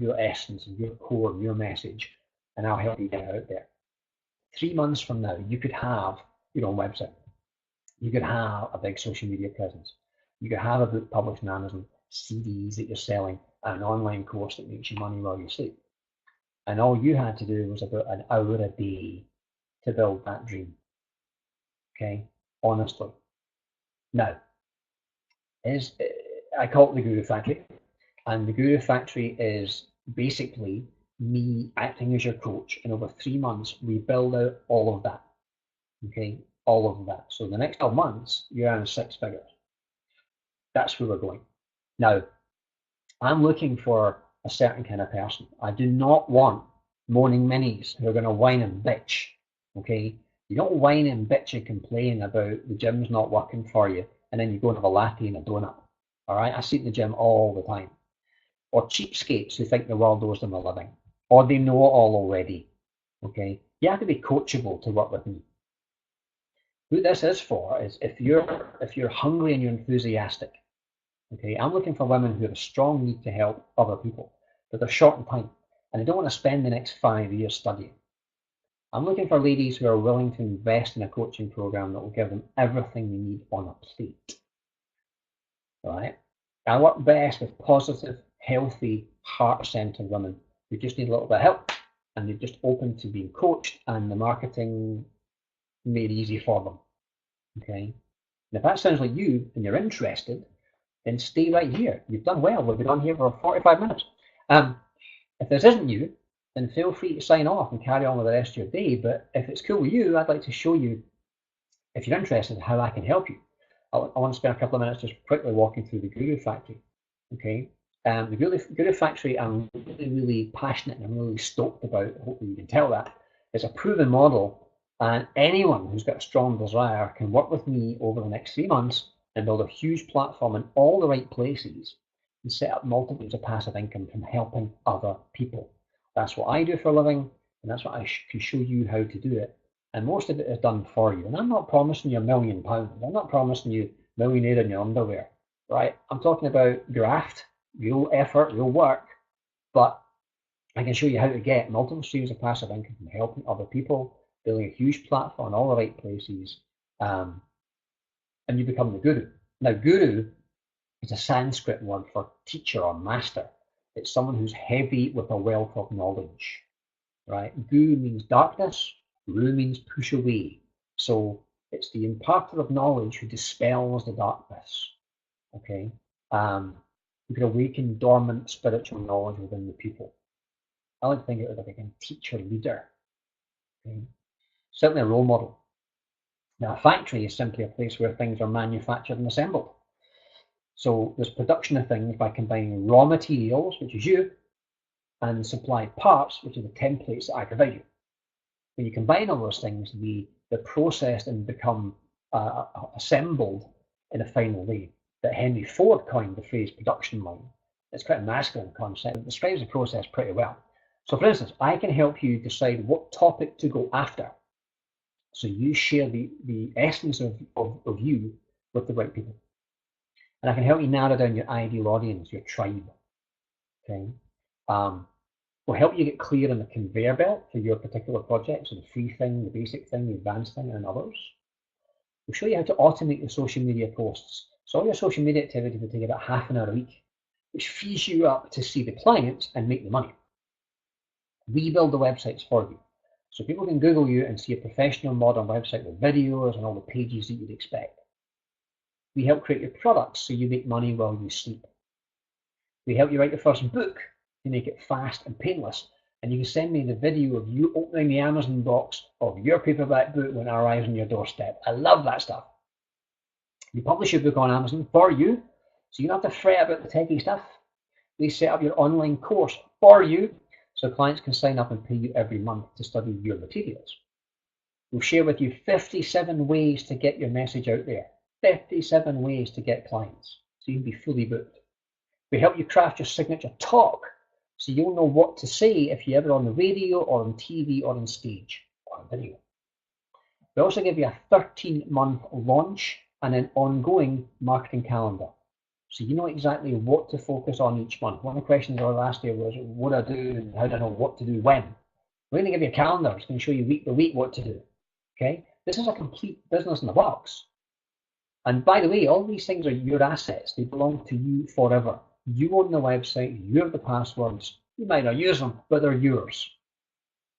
S1: your essence and your core and your message, and I'll help you get it out there. 3 months from now, you could have your own website. You could have a big social media presence. You could have a book published on Amazon, CDs that you're selling, and an online course that makes you money while you sleep. And all you had to do was about an hour a day to build that dream. Okay, honestly. Now, I call it the Guru Factory. And the Guru Factory is basically me acting as your coach. And over 3 months, we build out all of that. Okay, all of that. So the next 12 months, you're earning 6 figures. That's where we're going. Now, I'm looking for a certain kind of person. I do not want moaning minis who are going to whine and bitch. Okay, you don't whine and bitch and complain about the gym's not working for you, and then you go and have a latte and a donut. All right, I see it in the gym all the time. Or cheapskates who think the world owes them a living, or they know it all already. Okay, you have to be coachable to work with me. Who this is for is if you're hungry and you're enthusiastic. Okay, I'm looking for women who have a strong need to help other people, but they're short in time and they don't want to spend the next 5 years studying. I'm looking for ladies who are willing to invest in a coaching program that will give them everything they need on a plate. Right? I work best with positive, healthy, heart-centered women who just need a little bit of help and they're just open to being coached and the marketing made easy for them. Okay? And if that sounds like you and you're interested, then stay right here. You've done well. We've been on here for 45 minutes. If this isn't you, then feel free to sign off and carry on with the rest of your day. But if it's cool with you, I'd like to show you, if you're interested, how I can help you. I want to spend a couple of minutes just quickly walking through the Guru Factory. Okay, the Guru Factory, I'm really passionate and I'm really stoked about. Hopefully you can tell that. It's a proven model, and anyone who's got a strong desire can work with me over the next 3 months and build a huge platform in all the right places and set up multiples of passive income from helping other people. That's what I do for a living, and that's what I can show you how to do it. And most of it is done for you. And I'm not promising you £1,000,000. I'm not promising you millionaire in your underwear, right? I'm talking about graft, real effort, real work, but I can show you how to get multiple streams of passive income from helping other people, building a huge platform in all the right places, and you become the guru. Now, guru is a Sanskrit word for teacher or master. It's someone who's heavy with a wealth of knowledge, right? Gu means darkness, Ru means push away. So it's the imparter of knowledge who dispels the darkness, okay? Who can awaken dormant spiritual knowledge within the people. I like to think of it like a teacher leader, okay? Certainly a role model. Now, a factory is simply a place where things are manufactured and assembled. So there's production of things by combining raw materials, which is you, and supplied parts, which are the templates that I provide you. When you combine all those things, they're processed and become assembled in a final way. That Henry Ford coined the phrase production line. It's quite a masculine concept. It describes the process pretty well. So for instance, I can help you decide what topic to go after. So you share the essence of you with the right people. And I can help you narrow down your ideal audience, your tribe. Okay. We'll help you get clear on the conveyor belt for your particular project, so the free thing, the basic thing, the advanced thing, and others. We'll show you how to automate your social media posts. So all your social media activity will take about half an hour a week, which frees you up to see the clients and make the money. We build the websites for you. So people can Google you and see a professional modern website with videos and all the pages that you'd expect. We help create your products so you make money while you sleep. We help you write your first book to make it fast and painless. And you can send me the video of you opening the Amazon box of your paperback book when it arrives on your doorstep. I love that stuff. We publish your book on Amazon for you, so you don't have to fret about the techie stuff. We set up your online course for you, so clients can sign up and pay you every month to study your materials. We'll share with you 57 ways to get your message out there. 57 ways to get clients, so you can be fully booked. We help you craft your signature talk, so you'll know what to say if you're ever on the radio or on TV or on stage or on video. We also give you a 13-month launch and an ongoing marketing calendar, so you know exactly what to focus on each month. One of the questions I was asked here was, what do I do and how do I know what to do when? We're going to give you a calendar. It's going to show you week by week what to do. Okay? This is a complete business in the box. And by the way, all these things are your assets. They belong to you forever. You own the website, you have the passwords. You might not use them, but they're yours.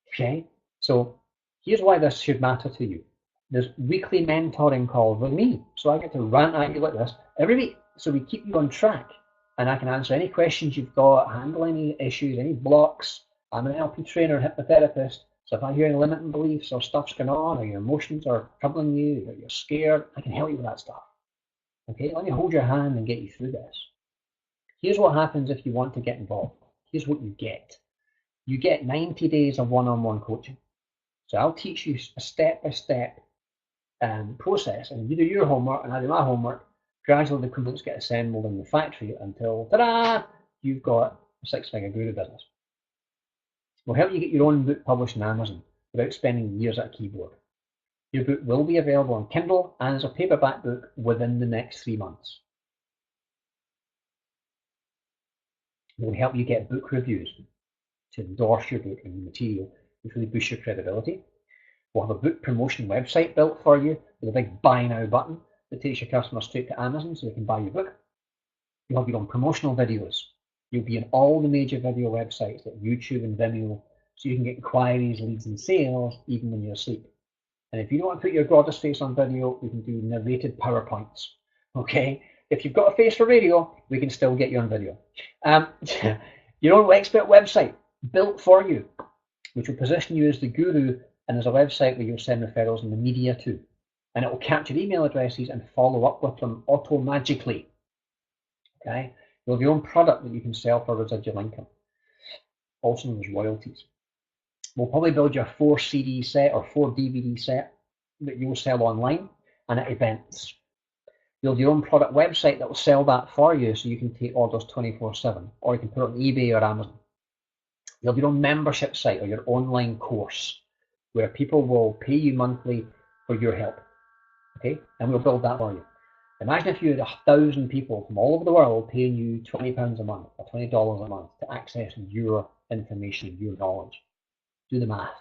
S1: Okay? So here's why this should matter to you. There's weekly mentoring calls with me. So I get to rant at you like this every week. So we keep you on track. And I can answer any questions you've got, handle any issues, any blocks. I'm an NLP trainer and hypnotherapist. So if I hear any limiting beliefs or stuff's going on, or your emotions are troubling you, or you're scared, I can help you with that stuff. Okay? Let me hold your hand and get you through this. Here's what happens if you want to get involved. Here's what you get. You get 90 days of one-on-one coaching. So I'll teach you a step-by-step process, and you do your homework and I do my homework. Gradually the components get assembled in the factory until, ta-da, you've got a six-figure guru business. We'll help you get your own book published on Amazon without spending years at a keyboard. Your book will be available on Kindle and as a paperback book within the next 3 months. We'll help you get book reviews to endorse your book and material, which really boosts your credibility. We'll have a book promotion website built for you with a big buy now button that takes your customers straight to Amazon so they can buy your book. You'll have your own promotional videos. You'll be in all the major video websites like YouTube and Vimeo, so you can get inquiries, leads, and sales even when you're asleep. And if you don't want to put your gorgeous face on video, we can do narrated PowerPoints. Okay? If you've got a face for radio, we can still get you on video. Your own expert website built for you, which will position you as the guru and as a website where you'll send referrals in the media to. And it will capture email addresses and follow up with them automagically. Okay? You'll have your own product that you can sell for residual income, also known as royalties. We'll probably build your 4 CD set or 4 DVD set that you'll sell online and at events. You'll have your own product website that will sell that for you so you can take orders 24/7, or you can put it on eBay or Amazon. You'll have your own membership site or your online course where people will pay you monthly for your help. Okay, and we'll build that for you. Imagine if you had 1,000 people from all over the world paying you £20 a month or $20 a month to access your information, your knowledge. Do the math.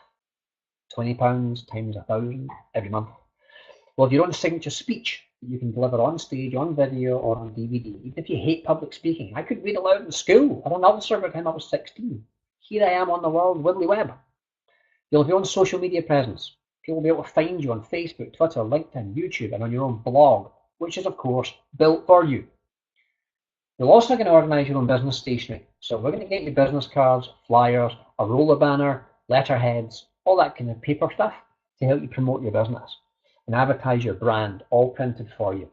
S1: £20 times 1,000 every month. Well, if your own signature speech that you can deliver on stage, on video, or on DVD, even if you hate public speaking. I could read aloud in school. I had an ulcer by the time I was 16. Here I am on the World Wide Web. You'll have your own social media presence. People will be able to find you on Facebook, Twitter, LinkedIn, YouTube, and on your own blog, which is, of course, built for you. You're also going to organise your own business stationery. So we're going to get you business cards, flyers, a roller banner, letterheads, all that kind of paper stuff to help you promote your business and advertise your brand, all printed for you.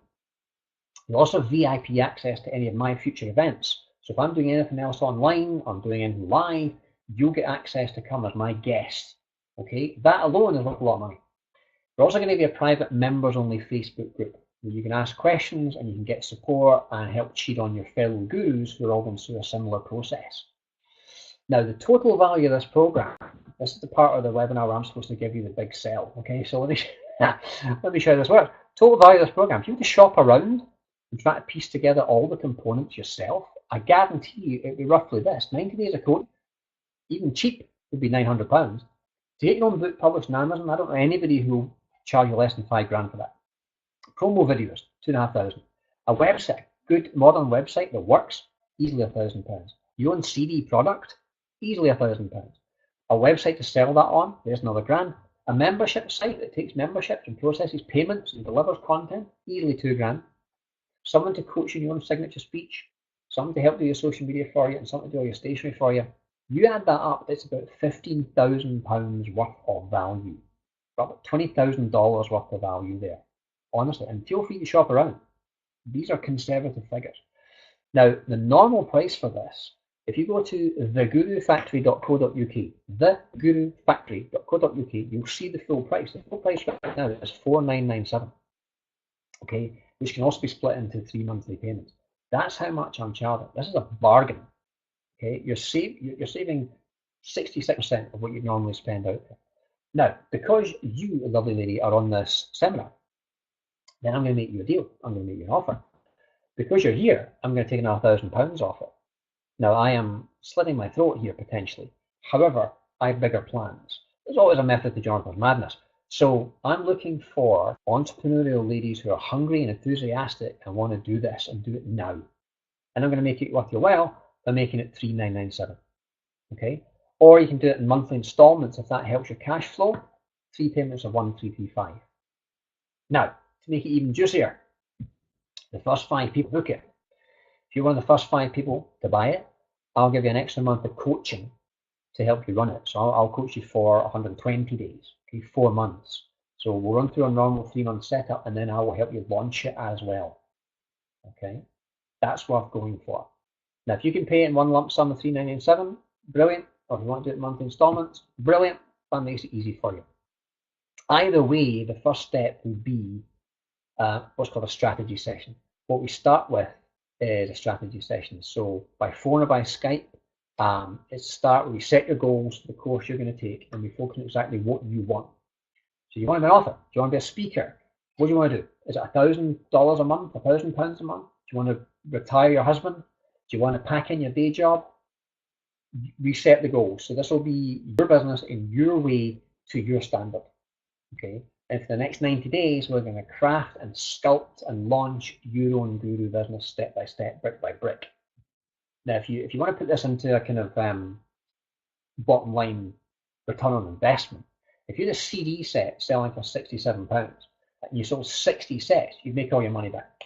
S1: You'll also have VIP access to any of my future events. So if I'm doing anything else online, or I'm doing anything live, you'll get access to come as my guest. Okay, that alone is worth a lot of money. We're also going to be a private members-only Facebook group where you can ask questions and you can get support and help cheat on your fellow gurus who are all going through a similar process. Now, the total value of this program, this is the part of the webinar where I'm supposed to give you the big sell. Okay, so let me show you this works. Total value of this program, if you were to shop around and try to piece together all the components yourself, I guarantee you it would be roughly this. 90 days of code, even cheap, would be £900. To get your own book published on Amazon, I don't know anybody who will charge you less than £5,000 for that. Promo videos, £2,500. A website, good modern website that works, easily £1,000. Your own CD product, easily £1,000. A website to sell that on, there's another grand. A membership site that takes memberships and processes payments and delivers content, easily £2,000. Someone to coach you in your own signature speech, someone to help do your social media for you, and someone to do all your stationery for you. You add that up, it's about £15,000 worth of value. About $20,000 worth of value there, honestly. And feel free to shop around. These are conservative figures. Now, the normal price for this, if you go to thegurufactory.co.uk, thegurufactory.co.uk, you'll see the full price. The full price right now is $4,997, okay, which can also be split into 3 monthly payments. That's how much I'm charging. This is a bargain. Okay, you're saving 66% of what you normally spend out there. Now, because you, lovely lady, are on this seminar, then I'm going to make you a deal. I'm going to make you an offer. Because you're here, I'm going to take another £1,000 off it. Now, I am slitting my throat here potentially. However, I have bigger plans. There's always a method to Jonathan's madness. So I'm looking for entrepreneurial ladies who are hungry and enthusiastic and want to do this and do it now. And I'm going to make it worth your while by making it $3,997. Okay? Or you can do it in monthly installments if that helps your cash flow. 3 payments of $1,335. Now, to make it even juicier, the first 5 people book it. If you're one of the first 5 people to buy it, I'll give you an extra month of coaching to help you run it. So I'll coach you for 120 days, okay, 4 months. So we'll run through a normal 3-month setup and then I will help you launch it as well. Okay, that's worth going for. Now, if you can pay it in one lump sum of $3,997, brilliant. Or if you want to do it in monthly installments, brilliant. That makes it easy for you. Either way, the first step would be what's called a strategy session. What we start with is a strategy session. So by phone or by Skype, we set your goals for the course you're going to take, and we focus on exactly what you want. So you want to be an author? Do you want to be a speaker? What do you want to do? Is it $1,000 a month, £1,000 a month? Do you want to retire your husband? Do you want to pack in your day job? We set the goals. So this will be your business in your way to your standard. Okay, and for the next 90 days, we're going to craft and sculpt and launch your own guru business step by step, brick by brick. Now, if you want to put this into a kind of bottom line return on investment, if you had a CD set selling for £67 and you sold 60 sets, you'd make all your money back.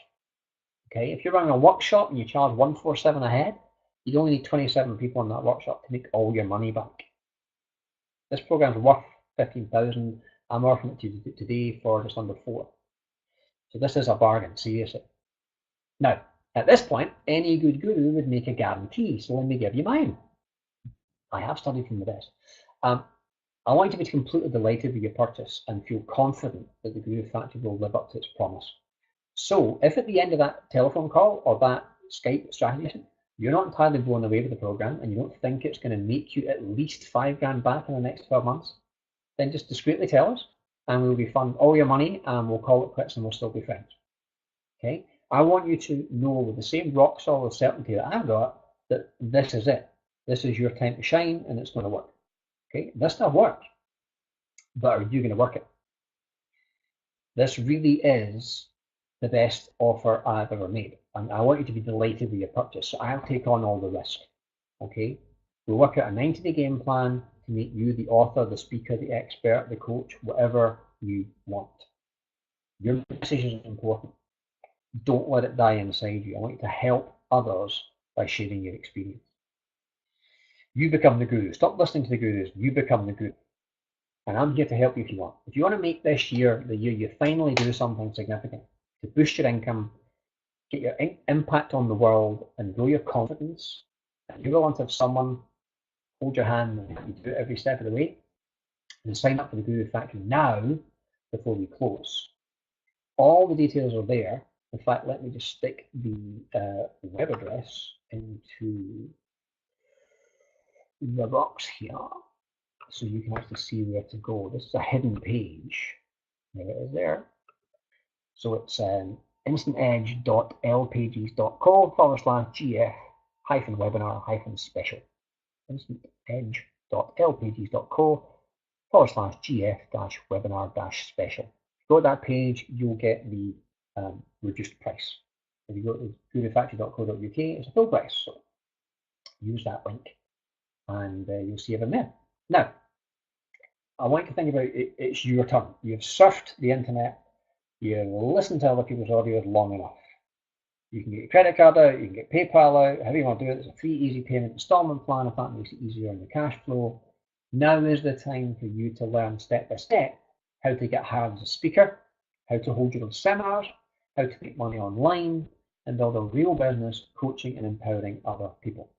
S1: Okay, if you're running a workshop and you charge 147 a head, you'd only need 27 people in that workshop to make all your money back. This program's worth 15,000. I'm offering it to you today for just under 4. So this is a bargain, seriously. Now, at this point, any good guru would make a guarantee. So let me give you mine. I have studied from the best. I want you to be completely delighted with your purchase and feel confident that the Guru Factory will live up to its promise. So if at the end of that telephone call or that Skype strategy session, you're not entirely blown away with the program and you don't think it's going to make you at least 5 grand back in the next 12 months, then just discreetly tell us and we'll refund all your money and we'll call it quits and we'll still be friends. Okay? I want you to know with the same rock solid certainty that I've got that this is it. This is your time to shine and it's going to work. Okay? This stuff works, but are you going to work it? This really is the best offer I've ever made. And I want you to be delighted with your purchase. So I'll take on all the risk. Okay? We'll work out a 90-day game plan to make you the author, the speaker, the expert, the coach, whatever you want. Your message is important. Don't let it die inside you. I want you to help others by sharing your experience. You become the guru. Stop listening to the gurus. You become the guru. And I'm here to help you if you want. If you want to make this year the year you finally do something significant to boost your income, get your impact on the world, and grow your confidence, and you're willing to have someone hold your hand and help you do it every step of the way, then sign up for the Guru Factory now before we close. All the details are there. In fact, let me just stick the web address into the box here so you can actually see where to go. This is a hidden page. There it is there. So it's instantedge.lpages.co/gf-webinar-special. instantedge.lpages.co/gf-webinar-special. Go to that page, you'll get the reduced price. If you go to gurufactory.co.uk, it's a full price. So use that link and you'll see everything there. Now, I want you to think about it, it's your turn. You've surfed the internet, you've listened to other people's audios long enough. You can get your credit card out, you can get PayPal out, however you want to do it. It's a free, easy payment installment plan if that makes it easier on your cash flow. Now is the time for you to learn step by step how to get hired as a speaker, how to hold your own seminars, how to make money online, and build a real business coaching and empowering other people.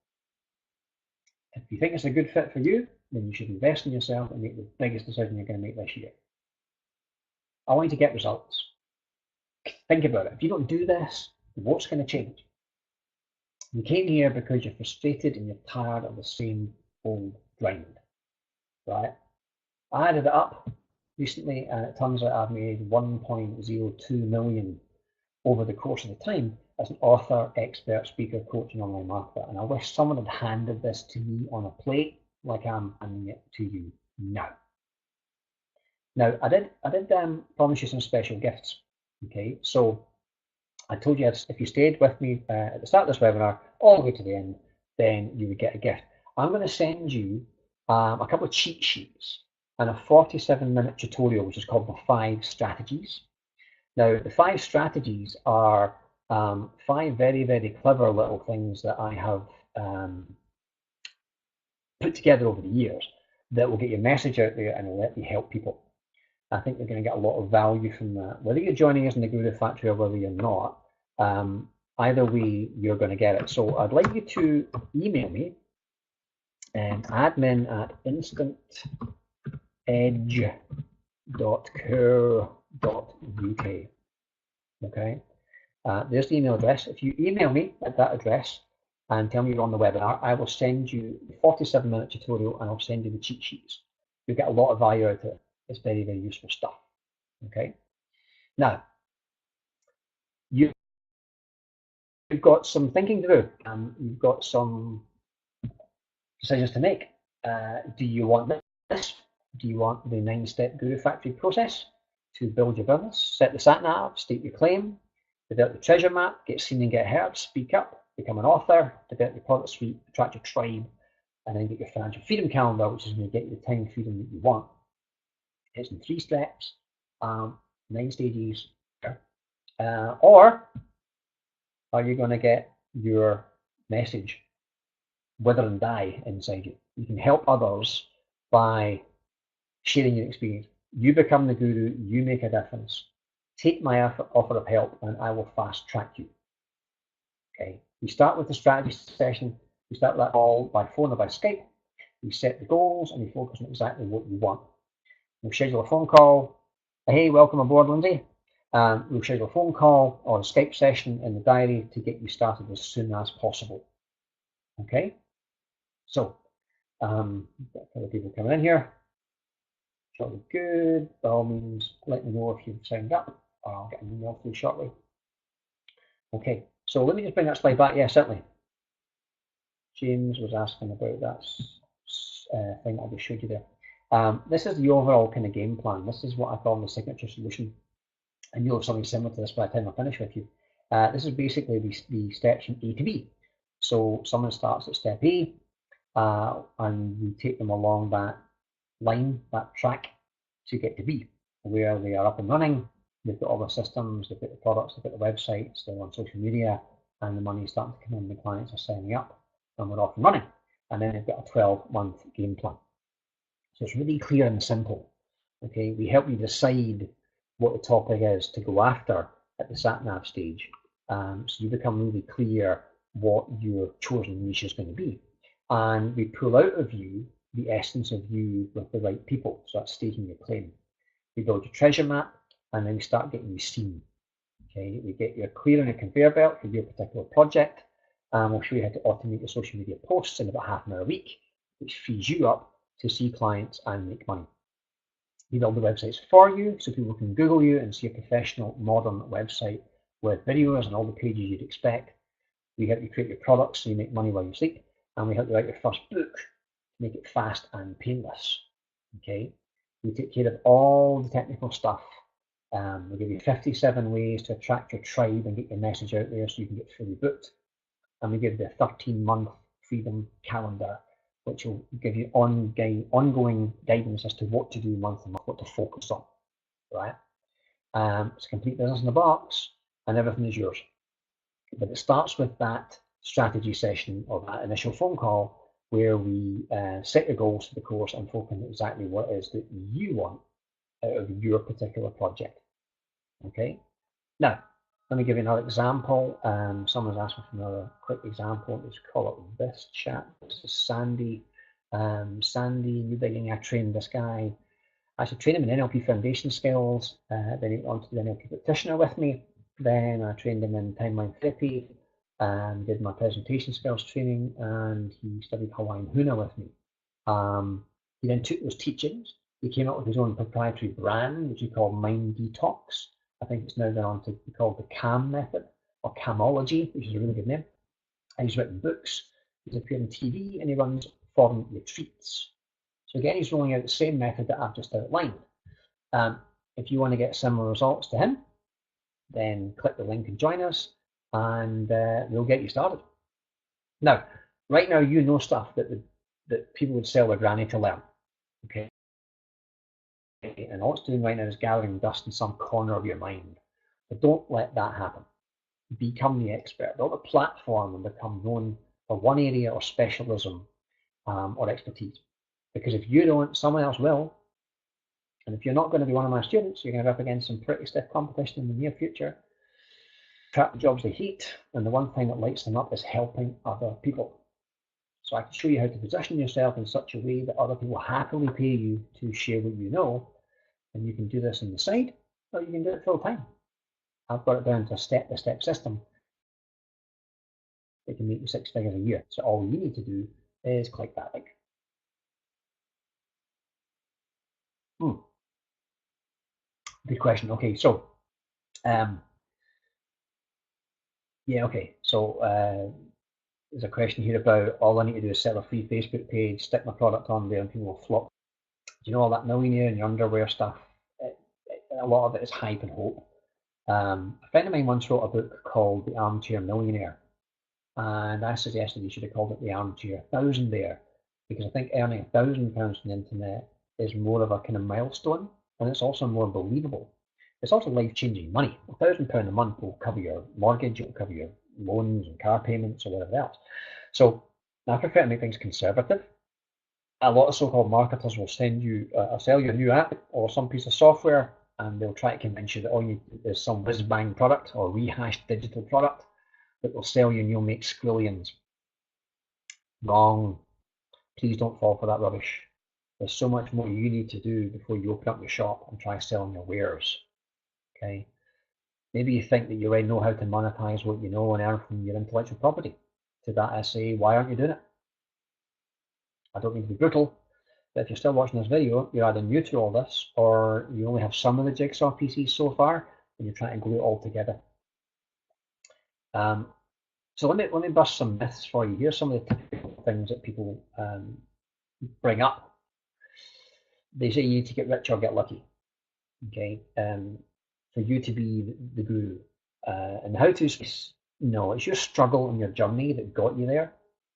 S1: If you think it's a good fit for you, then you should invest in yourself and make the biggest decision you're going to make this year. I want you to get results. Think about it. If you don't do this, what's going to change? You came here because you're frustrated and you're tired of the same old grind, right? I added it up recently and it turns out I've made 1.02 million over the course of the time as an author, expert, speaker, coach, and online marketer. And I wish someone had handed this to me on a plate like I'm handing it to you now. Now, I did promise you some special gifts. Okay, so I told you if you stayed with me at the start of this webinar all the way to the end, then you would get a gift. I'm going to send you a couple of cheat sheets and a 47-minute tutorial, which is called the 5 strategies. Now, the 5 strategies are 5 very, very clever little things that I have put together over the years that will get your message out there and will let you help people. I think you're going to get a lot of value from that. Whether you're joining us in the Guru Factory or whether you're not, either way, you're going to get it. So I'd like you to email me admin@instantedge.co.uk. Okay, there's the email address. If you email me at that address and tell me you're on the webinar, I will send you the 47-minute tutorial and I'll send you the cheat sheets. You'll get a lot of value out of it. It's very, very useful stuff. Okay. Now, you've got some thinking to do. You've got some decisions to make. Do you want this Do you want the 9-step Guru Factory process to build your business? Set the sat nav, state your claim, develop the treasure map, get seen and get heard, speak up, become an author, develop your product suite, attract your tribe, and then get your financial freedom calendar, which is going to get you the time freedom that you want. It's in 3 steps, 9 stages. Or are you going to get your message wither and die inside you? You can help others by sharing your experience. You become the guru, you make a difference. Take my offer of help and I will fast track you. Okay. We start with the strategy session. We start with that all by phone or by Skype. We set the goals and we focus on exactly what you want. We'll schedule a phone call. Hey, welcome aboard, Lindsay. We'll schedule a phone call or a Skype session in the diary to get you started as soon as possible. Okay. So, got other people coming in here. Shortly good. By all means, let me know if you've signed up. I'll get an email through shortly. Okay, so let me just bring that slide back. Yeah, certainly. James was asking about that thing I just showed you there. This is the overall kind of game plan. This is what I call the signature solution. And you'll have something similar to this by the time I finish with you. This is basically the steps from A to B. So someone starts at step A, and we take them along that line, that track, to get to B, where they are up and running. They've got all the systems, they've got the products, they've got the websites, they're on social media, and the money is starting to come in, the clients are signing up, and we're off and running. And then they've got a 12-month game plan. So it's really clear and simple. Okay, we help you decide what the topic is to go after at the sat-nav stage. So you become really clear what your chosen niche is going to be. And we pull out of you the essence of you with the right people. So that's stating your claim. We build your treasure map, and then we start getting you seen. Okay, we get you clear on a conveyor belt for your particular project, and we'll show you how to automate your social media posts in about half an hour a week, which frees you up to see clients and make money. We build the websites for you so people can Google you and see a professional, modern website with videos and all the pages you'd expect. We help you create your products so you make money while you sleep, and we help you write your first book to make it fast and painless. Okay, we take care of all the technical stuff. We give you 57 ways to attract your tribe and get your message out there so you can get fully booked. And we give you a 13-month freedom calendar, which will give you ongoing guidance as to what to do month to month, what to focus on, right? It's a complete business in the box, and everything is yours. But it starts with that strategy session or that initial phone call where we set your goals for the course and focus on exactly what it is that you want out of your particular project. Okay. Now, let me give you another example. Someone's asking for another quick example. Let's call it this chat. This is Sandy. Sandy, new beginning. I trained this guy. I should train him in NLP foundation skills. Then he went on to the NLP practitioner with me. Then I trained him in timeline therapy and did my presentation skills training, and he studied Hawaiian Huna with me. He then took those teachings. He came up with his own proprietary brand, which he called Mind Detox. I think it's now gone on to be called the CAM method or Camology, which is a really good name. And he's written books, he's appeared on TV, and he runs foreign retreats. So again, he's rolling out the same method that I've just outlined. If you want to get similar results to him, then click the link and join us, and we'll get you started. Now, right now, you know stuff that people would sell their granny to learn. Okay. And all it's doing right now is gathering dust in some corner of your mind. But don't let that happen. Become the expert. Build a platform and become known for one area or specialism or expertise. Because if you don't, someone else will. And if you're not going to be one of my students, you're going to be up against some pretty stiff competition in the near future. Trap jobs they hate, and the one thing that lights them up is helping other people. So I can show you how to position yourself in such a way that other people happily pay you to share what you know. And you can do this on the side, or you can do it full time. I've got it down to a step-by-step system that can make you 6 figures a year. So all you need to do is click that link. Good question. Okay, so yeah, okay. So there's a question here about all I need to do is set a free Facebook page, stick my product on there, and people will flock. you know all that millionaire in your underwear stuff? A lot of it is hype and hope. A friend of mine once wrote a book called The Armchair Millionaire, and I suggested he should have called it The Armchair Thousandaire, because I think earning £1,000 from the internet is more of a kind of milestone, and it's also more believable. It's also life-changing money. £1,000 a month will cover your mortgage, it will cover your loans and car payments or whatever else. So I prefer to make things conservative. A lot of so-called marketers will send you sell you a new app or some piece of software, and they'll try to convince you that all you need is some whiz-bang product or rehashed digital product that will sell you and you'll make squillions. Wrong. Please don't fall for that rubbish. There's so much more you need to do before you open up your shop and try selling your wares. Okay. Maybe you think that you already know how to monetize what you know and earn from your intellectual property. To that I say, why aren't you doing it? I don't mean to be brutal, but if you're still watching this video, you're either new to all this or you only have some of the jigsaw pieces so far and you're trying to glue it all together. So let me bust some myths for you. Here's some of the typical things that people bring up. They say you need to get rich or get lucky. Okay, for you to be the guru. And how to no, it's your struggle and your journey that got you there.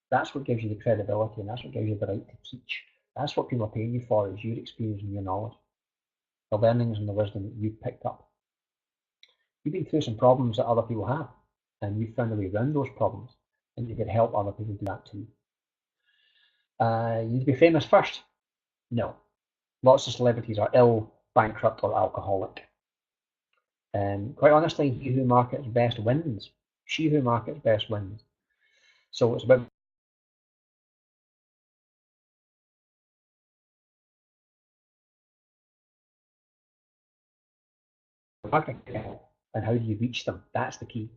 S1: That's what gives you the credibility, and that's what gives you the right to teach. That's what people are paying you for, is your experience and your knowledge, the learnings and the wisdom that you've picked up. You've been through some problems that other people have, and you've found a way around those problems, and you can help other people do that too. You need to be famous first. No. Lots of celebrities are ill, bankrupt, or alcoholic. Quite honestly, he who markets best wins. She who markets best wins. So it's about marketing and how do you reach them. That's the key.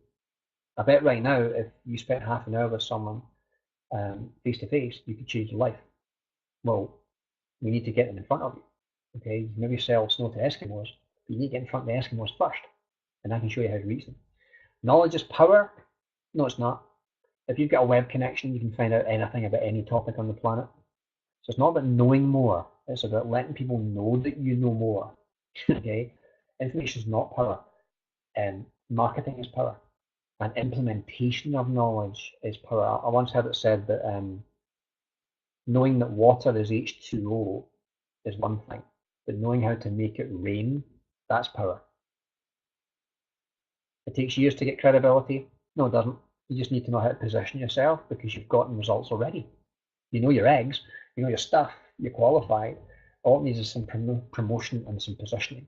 S1: I bet right now, if you spent half an hour with someone face to face, you could change your life. Well, we need to get them in front of you. Okay, maybe sell snow to Eskimos, but you need to get in front of the Eskimos first, and I can show you how to reach them. Knowledge is power. No, it's not. If you've got a web connection, you can find out anything about any topic on the planet. So it's not about knowing more. It's about letting people know that you know more. Okay, information is not power. Marketing is power, and implementation of knowledge is power. I once heard it said that knowing that water is H2O is one thing, but knowing how to make it rain, that's power. It takes years to get credibility. No, it doesn't. You just need to know how to position yourself because you've gotten results already. You know your eggs, you know your stuff, you're qualified. All it needs is some promotion and some positioning.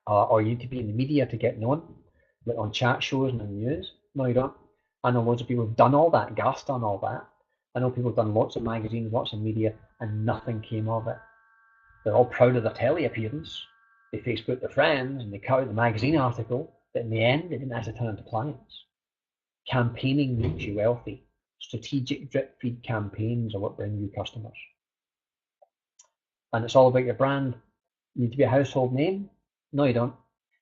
S1: Or you need to be in the media to get known, like on chat shows and the news. No, you don't. I know loads of people who've done all that. Garth's done all that. I know people have done lots of magazines, lots of media, and nothing came of it. They're all proud of their telly appearance. They Facebook their friends and they cut out the magazine article, but in the end, they didn't actually turn into clients. Campaigning makes you wealthy. Strategic drip feed campaigns are what bring you customers. And it's all about your brand. You need to be a household name? No, you don't.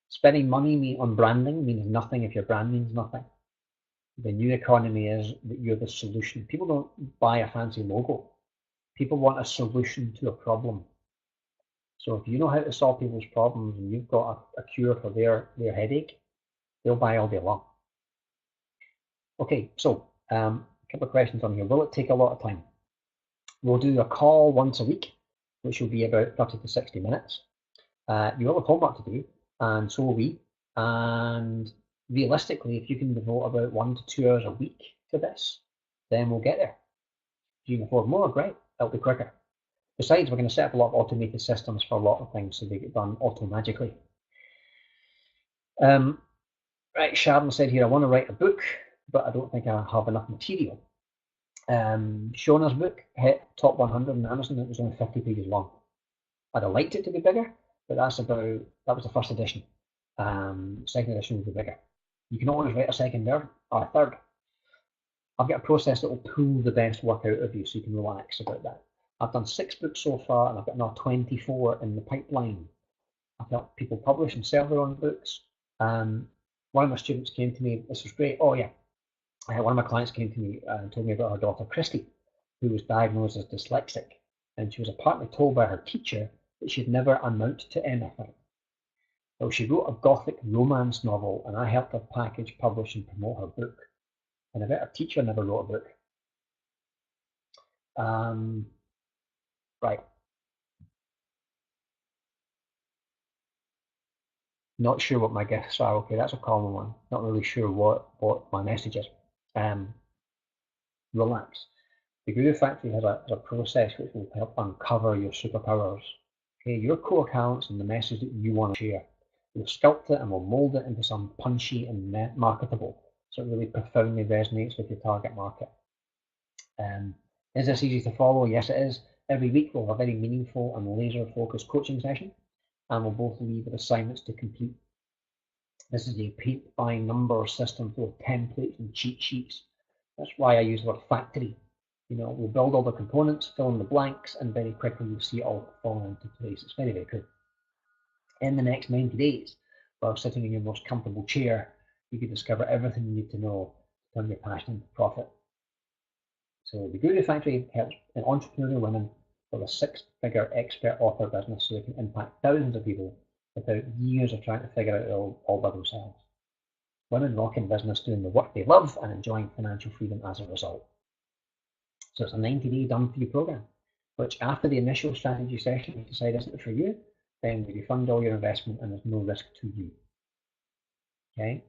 S1: Spending money on branding means nothing if your brand means nothing. The new economy is that you're the solution. People don't buy a fancy logo. People want a solution to a problem. So if you know how to solve people's problems and you've got a cure for their headache, they'll buy all day long. Okay, so a couple of questions on here. Will it take a lot of time? We'll do a call once a week, which will be about 30 to 60 minutes. You will have homework to do, and so will we. And realistically, if you can devote about 1 to 2 hours a week to this, then we'll get there. If you can afford more, great, it'll be quicker. Besides, we're going to set up a lot of automated systems for a lot of things so they get done auto-magically. Right, Sharon said here, I want to write a book, but I don't think I have enough material. Shona's book hit top 100 on Amazon. It was only 50 pages long. I'd have liked it to be bigger, but that was the first edition. Second edition will be bigger. You can always write a second version or a third. I've got a process that will pull the best work out of you so you can relax about that. I've done 6 books so far, and I've got another 24 in the pipeline. I've got people publish and sell their own books. One of my students came to me, this was great, oh yeah, one of my clients came to me and told me about her daughter Christy, who was diagnosed as dyslexic. and she was apparently told by her teacher that she'd never amount to anything. Well, she wrote a gothic romance novel, and I helped her package, publish, and promote her book. And I bet her teacher never wrote a book. Right. Not sure what my gifts are. Okay, that's a common one. Not really sure what my message is. Relax. The Guru Factory has a process which will help uncover your superpowers. Okay, your core talents and the message that you want to share. We'll sculpt it and we'll mold it into something punchy and marketable, so it really profoundly resonates with your target market. Is this easy to follow? Yes, it is. Every week we'll have a very meaningful and laser-focused coaching session, and we'll both leave with assignments to complete. This is a paint-by-number system full of templates and cheat sheets. That's why I use the word factory. We'll build all the components, fill in the blanks, and very quickly you'll see it all falling into place. It's very, very cool. In the next 90 days, while sitting in your most comfortable chair, you can discover everything you need to know to turn your passion into profit. So the Guru Factory helps entrepreneurial women build a six-figure expert author business so they can impact thousands of people without years of trying to figure it out all by themselves. Women rocking business, doing the work they love, and enjoying financial freedom as a result. So it's a 90-day done for you program, which after the initial strategy session, you decide isn't for you, then we refund all your investment and there's no risk to you. Okay.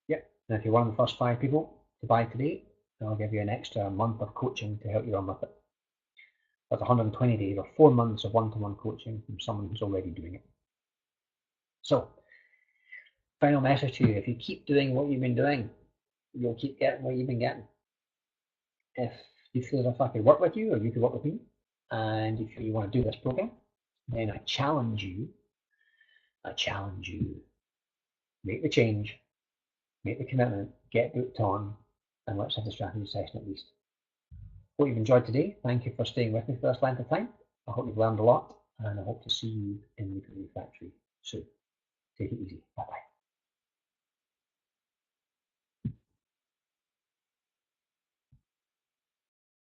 S1: Yep. And if you're one of the first 5 people to buy today, then I'll give you an extra month of coaching to help you run with it. That's 120 days or 4 months of one-to-one coaching from someone who's already doing it. So, final message to you: if you keep doing what you've been doing, you'll keep getting what you've been getting. If you feel as if I could work with you or you could work with me, and if you want to do this program, then I challenge you, make the change, make the commitment, get booked on, and let's have the strategy session at least. Hope you've enjoyed today. Thank you for staying with me for this length of time. I hope you've learned a lot, and I hope to see you in the Guru Factory soon. Take it easy.